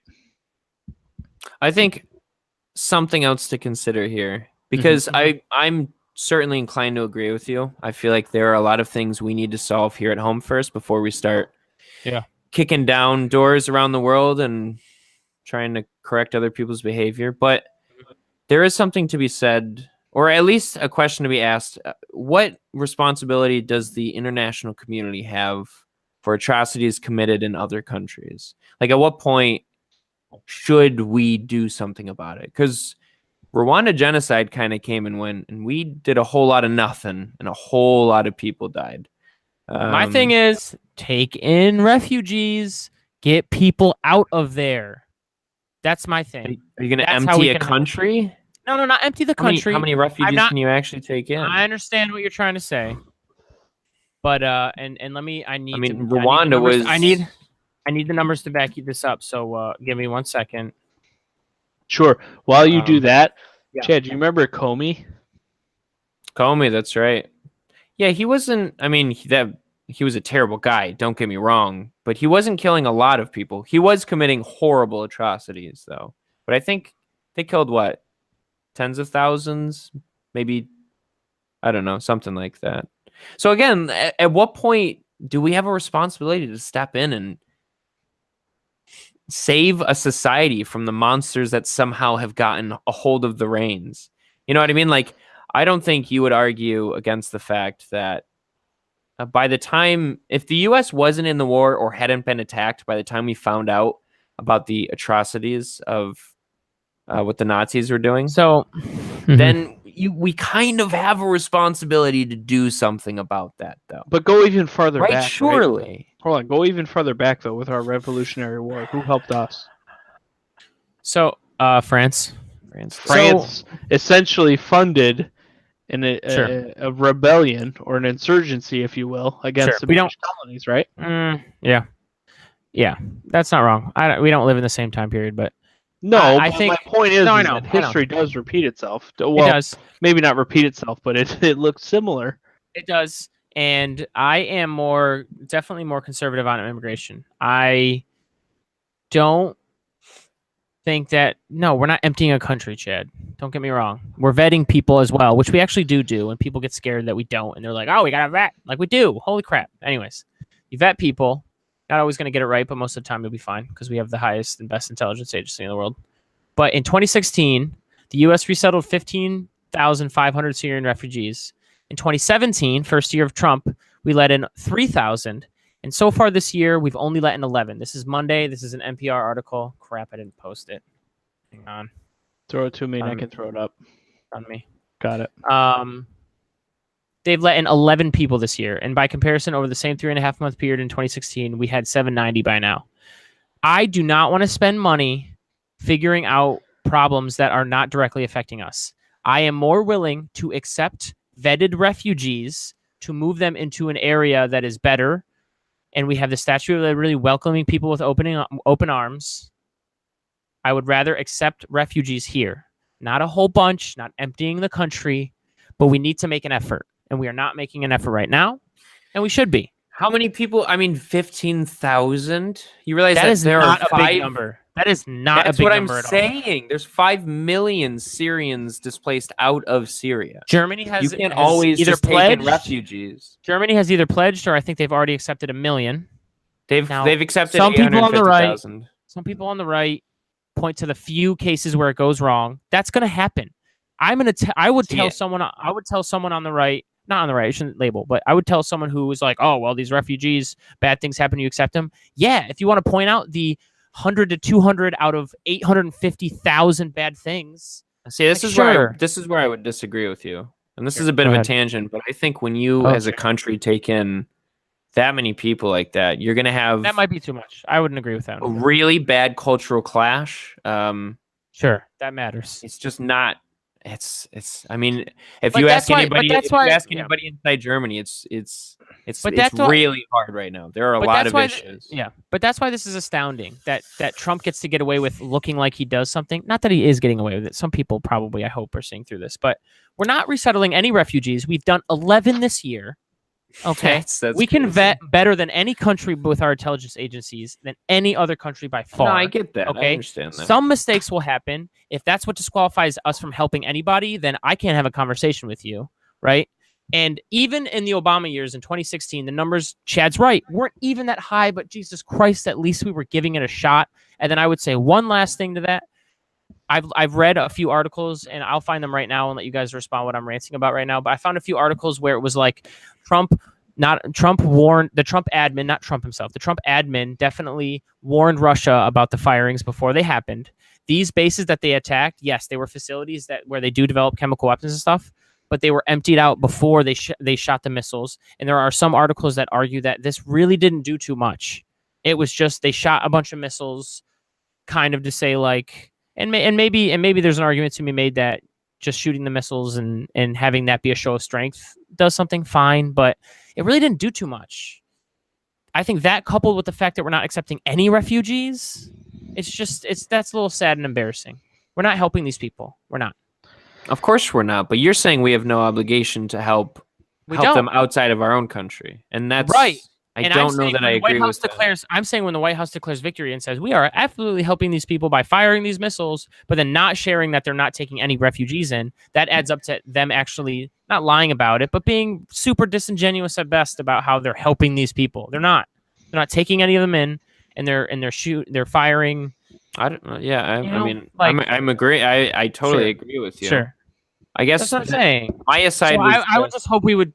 I think something else to consider here, because I'm certainly inclined to agree with you. I feel like there are a lot of things we need to solve here at home first before we start kicking down doors around the world and trying to correct other people's behavior. But there is something to be said, or at least a question to be asked. What responsibility does the international community have for atrocities committed in other countries? Like, at what point should we do something about it? Because Rwanda genocide kind of came and went, and we did a whole lot of nothing, and a whole lot of people died. My thing is, take in refugees, get people out of there. That's my thing. Are you going to empty a country? No, not empty the country. How many refugees can you actually take in? I understand what you're trying to say, but and let me. Rwanda was. I need the numbers to back this up. So give me 1 second. Sure. While you do that, Chad, do you remember Comey? Comey, that's right. Yeah, he wasn't. I mean, he was a terrible guy. Don't get me wrong, but he wasn't killing a lot of people. He was committing horrible atrocities, though. But I think they killed what, tens of thousands, maybe. I don't know, something like that. So again, at what point do we have a responsibility to step in and save a society from the monsters that somehow have gotten a hold of the reins? You know what I mean? Like, I don't think you would argue against the fact that by the time, if the U.S. wasn't in the war or hadn't been attacked, by the time we found out about the atrocities of what the Nazis were doing, then we kind of have a responsibility to do something about that, though. But go even further back. Surely. Right? Hold on. Go even further back, though, with our Revolutionary War. Who helped us? So, France. France essentially funded a rebellion or an insurgency, if you will, against the British colonies, right? Yeah, that's not wrong. We don't live in the same time period, but I think my point is that history does repeat itself. Well, it does. Maybe not repeat itself, but it looks similar. It does, and I am definitely more conservative on immigration. I don't think that, no, we're not emptying a country, Chad. Don't get me wrong. We're vetting people as well, which we actually do, and people get scared that we don't, and they're like, oh, we got to vet. Like, we do. Holy crap. Anyways, you vet people. Not always going to get it right, but most of the time you'll be fine because we have the highest and best intelligence agency in the world. But in 2016, the U.S. resettled 15,500 Syrian refugees. In 2017, first year of Trump, we let in 3,000. And so far this year, we've only let in 11. This is Monday. This is an NPR article. Crap, I didn't post it. Hang on. Throw it to me and I can throw it up. On me. Got it. They've let in 11 people this year. And by comparison, over the same 3.5-month period in 2016, we had 790 by now. I do not want to spend money figuring out problems that are not directly affecting us. I am more willing to accept vetted refugees to move them into an area that is better. And we have the Statue of Liberty welcoming people with open arms. I would rather accept refugees here. Not a whole bunch, not emptying the country, but we need to make an effort. And we are not making an effort right now, and we should be. How many people? I mean, 15,000. You realize that is there not are a big number. That is not a big number at all. That's what I'm saying. There's 5 million Syrians displaced out of Syria. Germany has. You can't always either just take in refugees. Germany has either pledged, or I think they've already accepted 1 million. They've accepted some people on the right. Some people on the right point to the few cases where it goes wrong. That's going to happen. I would tell someone on the right. Not on the right, I shouldn't label, but I would tell someone who was like, oh, well, these refugees, bad things happen, you accept them. Yeah, if you want to point out the 100 to 200 out of 850,000 bad things. See, this is where I would disagree with you. And this is a bit of a tangent, but I think when you as a country take in that many people like that, you're going to have... That might be too much. I wouldn't agree with that. A really bad cultural clash. Sure, that matters. It's just not... It's. I mean, if you ask anybody inside Germany, it's It's But that's why- really hard right now. There are a But lot that's of why issues. but that's why this is astounding that Trump gets to get away with looking like he does something. Not that he is getting away with it. Some people probably, I hope, are seeing through this. But we're not resettling any refugees. We've done 11 this year. Okay, That's we can crazy. vet better than any country with our intelligence agencies than any other country by far. No, I get that. Okay, I understand that. Some mistakes will happen. If that's what disqualifies us from helping anybody, then I can't have a conversation with you, right? And even in the Obama years in 2016, the numbers, Chad's right, weren't even that high, but Jesus Christ, at least we were giving it a shot. And then I would say one last thing to that. I've read a few articles, and I'll find them right now and let you guys respond what I'm ranting about right now. But I found a few articles where it was like Trump warned the Trump admin, not Trump himself. The Trump admin definitely warned Russia about the firings before they happened. These bases that they attacked, yes, they were facilities where they do develop chemical weapons and stuff, but they were emptied out before they shot the missiles. And there are some articles that argue that this really didn't do too much. It was just they shot a bunch of missiles, kind of to say like. And maybe there's an argument to be made that just shooting the missiles and having that be a show of strength does something fine, but it really didn't do too much. I think that coupled with the fact that we're not accepting any refugees, that's a little sad and embarrassing. We're not helping these people. We're not. Of course we're not, but you're saying we have no obligation to help them outside of our own country. And that's right. I don't know that I agree with that. I'm saying when the White House declares victory and says we are absolutely helping these people by firing these missiles, but then not sharing that they're not taking any refugees in, that adds up to them actually not lying about it, but being super disingenuous at best about how they're helping these people. They're not taking any of them in, and they're firing. I don't know. Yeah, I mean, like, I'm agree. I totally agree with you. Sure. I guess that's what I'm saying. My aside so was I would just hope we would.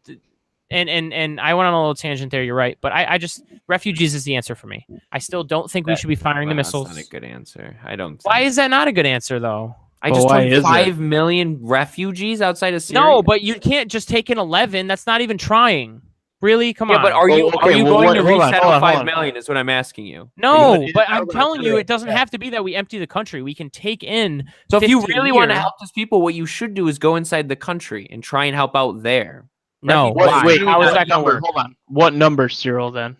And I went on a little tangent there. You're right, but I just refugees is the answer for me. I still don't think we should be firing the missiles. That's not a good answer. I don't. Why is that not a good answer though? I just told 5 million refugees outside of Syria. No, but you can't just take in 11. That's not even trying. Really? Come on. Yeah, but are you going to resettle 5 million? Is what I'm asking you. No, but I'm telling you, it doesn't have to be that we empty the country. We can take in. So if you really want to help these people, what you should do is go inside the country and try and help out there. No, wait, how is that going to work? Hold on. What number, Cyril? Then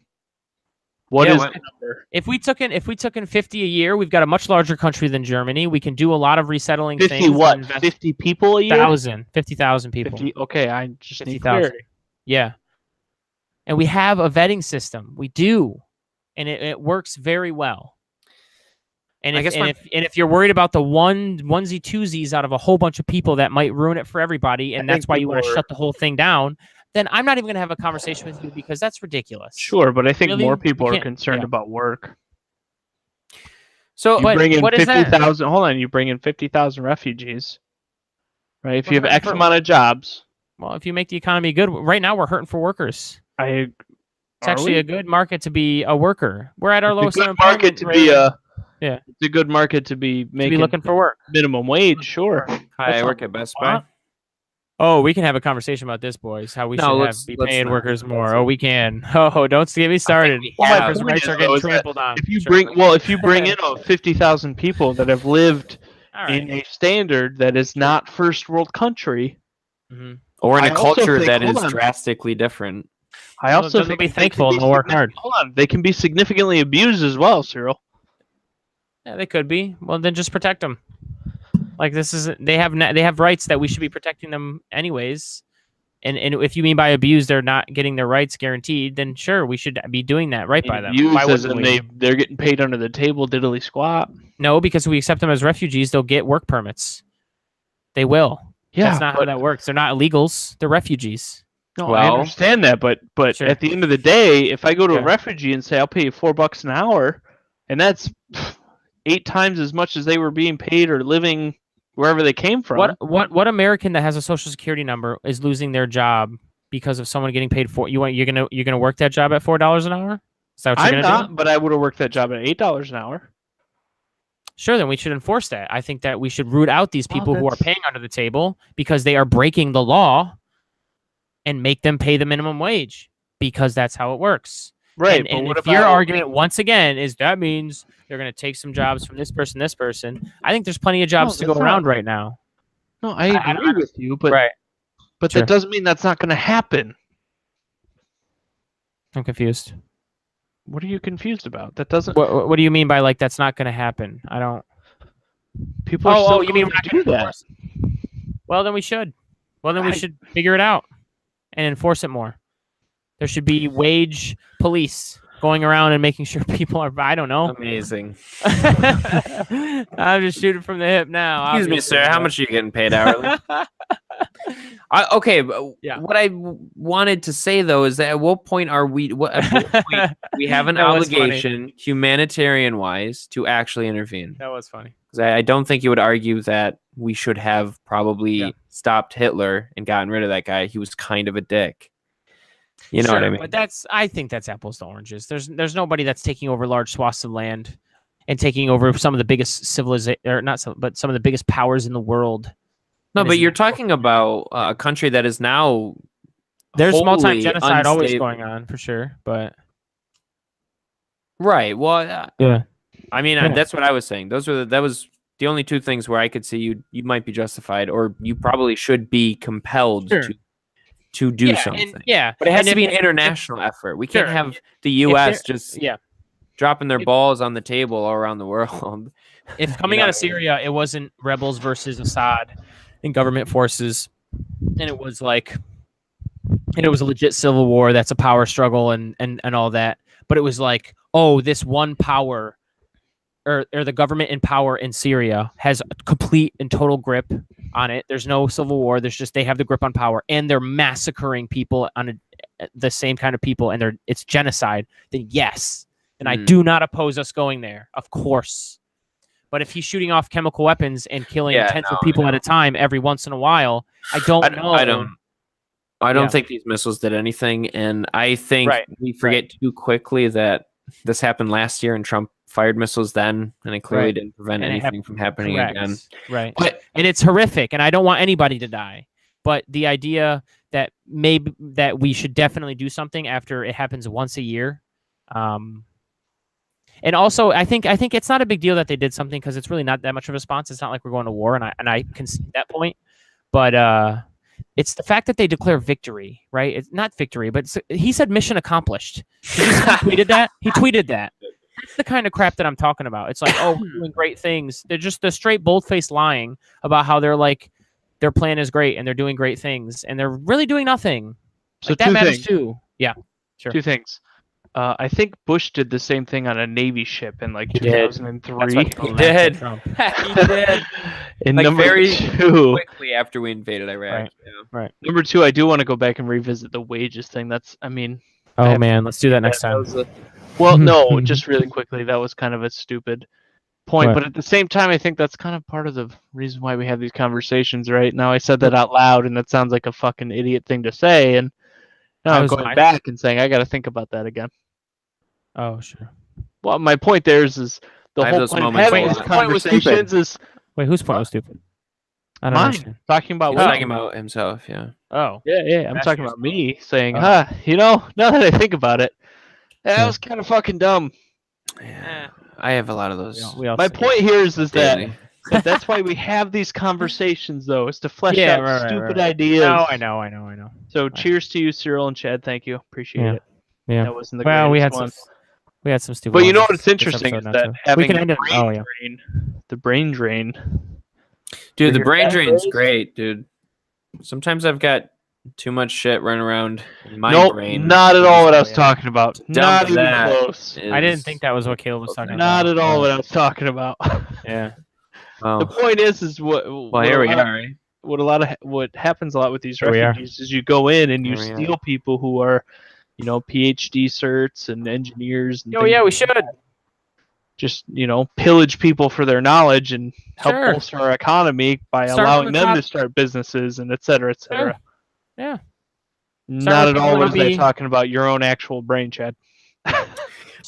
what is the number? If we took in 50 a year, we've got a much larger country than Germany. We can do a lot of resettling 50 things. 50 what? 50 people a year? 50,000 people. 50, okay, I just 50,000. Yeah, and we have a vetting system. We do, and it works very well. And if you're worried about the onesie twosies out of a whole bunch of people that might ruin it for everybody, and that's why you want to shut the whole thing down, then I'm not even going to have a conversation with you because that's ridiculous. Sure, but I think more people are concerned about work. So you bring in 50,000. Hold on, you bring in 50,000 refugees, right? If you have X amount of jobs. Well, if you make the economy good, right now we're hurting for workers. It's actually a good market to be a worker. We're at our lowest unemployment rate. Yeah, it's a good market to be looking for work. Minimum wage, sure. Hi, I work at Best Buy. Oh, we can have a conversation about this, boys. How we should be paying workers more. Oh, we can. Oh, don't get me started. My rights are getting trampled on. If you bring in 50,000 people that have lived in a standard that is not first world country, or in a culture that is drastically different, I also think be thankful and work hard. Hold on, they can be significantly abused as well, Cyril. Yeah, they could be. Well, then just protect them. Like they have rights that we should be protecting them anyways. And if you mean by abused, they're not getting their rights guaranteed, then sure, we should be doing that by them. Why wouldn't we? They're getting paid under the table, diddly squat. No, because if we accept them as refugees, they'll get work permits. They will. Yeah, that's not how that works. They're not illegals. They're refugees. No, I understand that, but sure. At the end of the day, if I go to a refugee and say I'll pay you $4 an hour, and that's 8 times as much as they were being paid or living wherever they came from. What American that has a social security number is losing their job because of someone getting paid you're gonna work that job at $4 an hour? Is that what you're gonna do? But I would have worked that job at $8 an hour. Sure, then we should enforce that. I think that we should root out these people who are paying under the table because they are breaking the law, and make them pay the minimum wage because that's how it works. Right. And if your argument once again is that means they're going to take some jobs from this person, I think there's plenty of jobs to go around right now. No, I agree with you, but that doesn't mean that's not going to happen. I'm confused. What are you confused about? That doesn't. What do you mean by like that's not going to happen? I don't. People are still you mean we're going not to going do to that? enforce it? Well, then we should. We should figure it out and enforce it more. There should be wage police going around and making sure people are. I don't know. Amazing. I'm just shooting from the hip now. Excuse me, sir. How much are you getting paid hourly? Okay, Yeah. what I wanted to say though is that at what point are we? At what point we have an That was obligation, humanitarian-wise, to actually intervene? That was funny. Because I don't think you would argue that we should have probably stopped Hitler and gotten rid of that guy. He was kind of a dick. You know what I mean? But I think that's apples to oranges. There's nobody that's taking over large swaths of land and taking over some of the biggest but some of the biggest powers in the world. No, but you're talking about a country that is now there's small-time genocide always unstable. going on for sure, but right. Well, yeah. I mean, that's what I was saying. That was the only two things where I could see you might be justified, or you probably should be compelled to do something. But it has to be an international effort. We can't have the U.S. just dropping their balls on the table all around the world. If coming out of Syria, it wasn't rebels versus Assad and government forces, and it was a legit civil war that's a power struggle and all that. But it was like, oh, this one power or the government in power in Syria has a complete and total grip on it. There's no civil war. There's just they have the grip on power, and they're massacring people on the same kind of people, and it's genocide. Then yes, and I do not oppose us going there, of course. But if he's shooting off chemical weapons and killing tens of people at a time every once in a while, I don't know. I don't think these missiles did anything, and I think we forget too quickly that this happened last year, and Trump fired missiles then, and it clearly didn't prevent anything from happening again. Right. And it's horrific, and I don't want anybody to die. But the idea that that we should definitely do something after it happens once a year. And also, I think it's not a big deal that they did something because it's really not that much of a response. It's not like we're going to war, and I can see that point. But it's the fact that they declare victory, right? It's not victory, but he said mission accomplished. He tweeted that. He tweeted that. That's the kind of crap that I'm talking about. It's like, oh, we're doing great things. They're just the straight bold-faced lying about how they're like their plan is great and they're doing great things, and they're really doing nothing. So like, that matters too. Yeah, sure. Two things. I think Bush did the same thing on a Navy ship in like 2003. He did. He did. And like very two, quickly after we invaded Iraq. Right. Number two, I do want to go back and revisit the wages thing. Oh man, let's do that next time. Well, no, just really quickly. That was kind of a stupid point, but at the same time, I think that's kind of part of the reason why we have these conversations. Right now, I said that out loud, and that sounds like a fucking idiot thing to say, and now I'm going back and saying I got to think about that again. Oh, sure. Well, my point there is the whole point of having these conversations is... Wait, whose point was stupid? I don't understand. Talking about talking about himself, Oh. Yeah. I'm talking about me saying, now that I think about it, that was kind of fucking dumb. Yeah. I have a lot of those. My point here is that that's why we have these conversations, though, is to flesh out stupid ideas. No, I know. So cheers to you, Cyril and Chad. Thank you. Appreciate it. Yeah. That wasn't the greatest one. We had some stupid. But you know what's interesting is that having the brain drain. Dude, the brain drain's great, dude. Sometimes I've got too much shit running around in my brain. Not at all what I was talking about. Not even close. I didn't think that was what Caleb was talking about. Not at all what I was talking about. Yeah. The point is what. Well, here we are. What happens a lot with these refugees is you go in and you steal people who are, PhD certs and engineers. And we should. Just, pillage people for their knowledge and help bolster our economy by allowing them to start businesses and et cetera, et cetera. Yeah. Not at all was I talking about your own actual brain, Chad. But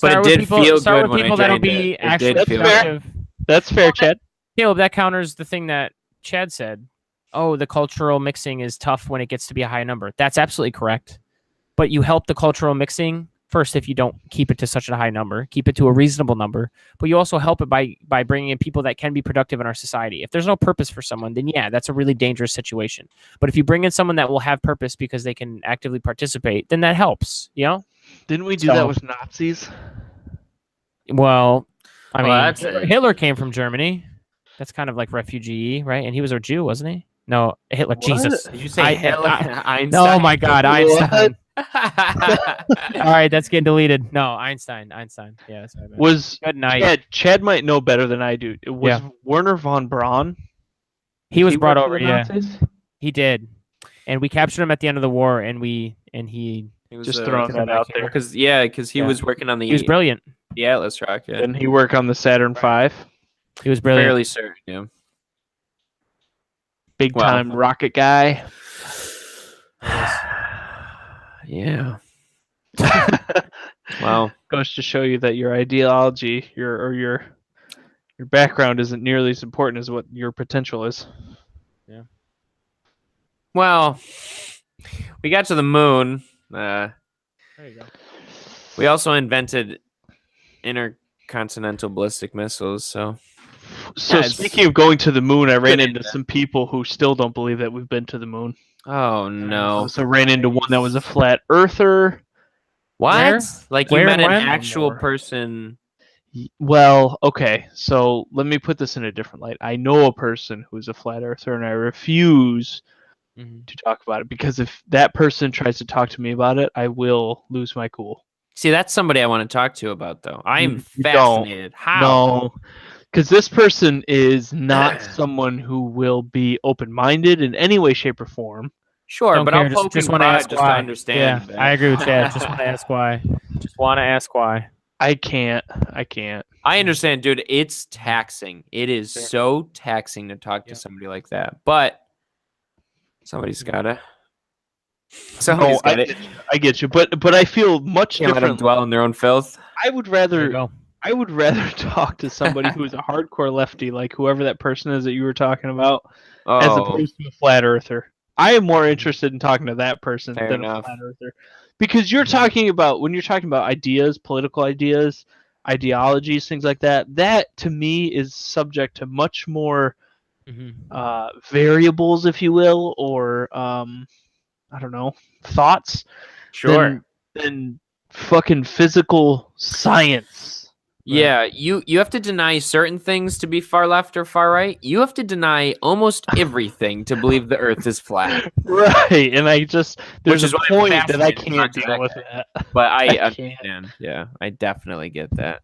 it did feel good when people that'll be actually productive. That's fair, Chad. Caleb, that counters the thing that Chad said. Oh, the cultural mixing is tough when it gets to be a high number. That's absolutely correct. But you help the cultural mixing first if you don't keep it to such a high number. Keep it to a reasonable number. But you also help it by bringing in people that can be productive in our society. If there's no purpose for someone, then that's a really dangerous situation. But if you bring in someone that will have purpose because they can actively participate, then that helps, Didn't we do So- that with Nazis? Well, I mean, that's Hitler came from Germany. That's kind of like refugee, right? And he was a Jew, wasn't he? No, Hitler. What? Jesus. Did you say Hitler? Einstein? Oh my God, Einstein. All All right, that's getting deleted. No, Einstein. Yeah, that's what I meant. Was Good night. Chad might know better than I do. It was Werner von Braun. He was brought worked for over. the Yeah, Nazis? he did, and we captured him at the end of the war, and he He was, Just throwing that out there. because he Yeah. was working on he was brilliant. the Atlas rocket. Didn't he work on the Saturn V? He was brilliant. Fairly certain, yeah. Big Wow. time rocket guy. Yeah. Wow. Goes to show you that your ideology, your background isn't nearly as important as what your potential is. Well, we got to the moon. There you go. We also invented intercontinental ballistic missiles. So So it's- speaking of going to the moon, I ran Good into idea. some people who still don't believe that we've been to the moon. oh no, So ran into one that was a flat earther. what? Where? Like Where you and met an when? actual More. person? Well, okay, so let me put this in a different light. I know a person who's a flat earther, and I refuse to talk about it because if that person tries to talk to me about it, I will lose my cool. See, that's somebody I want to talk to about, though. I'm You don't. fascinated. How? No, because this person is not someone who will be open-minded in any way, shape, or form. Sure, Don't but care, I'll poke just and want to prod ask just to why. understand. Yeah, that. I agree with Chad. Just want to ask why. Just want to ask why. I can't. I understand, dude. It's taxing. It is Sure. so taxing to talk to Yep. somebody like that. But somebody's gotta. No, Somebody's got it. I get you, but I feel much Can't let them different. dwell in their own filth. I would There you rather go. talk to somebody who's a hardcore lefty, like whoever that person is that you were talking about, as Oh, opposed to a flat earther. I am more interested in talking to that person Fair than enough. a flat earther, because you're talking about when you're talking about ideas, political ideas, ideologies, things like that. That to me is subject to much more variables, if you will, or I don't know, thoughts sure. than fucking physical science. Yeah, you have to deny certain things to be far left or far right. You have to deny almost everything to believe the Earth is flat. Right, and I just there's is a why I'm point that I fascinated to can't talk to deal that with guy. that. But I I can't. understand. Yeah, I definitely get that.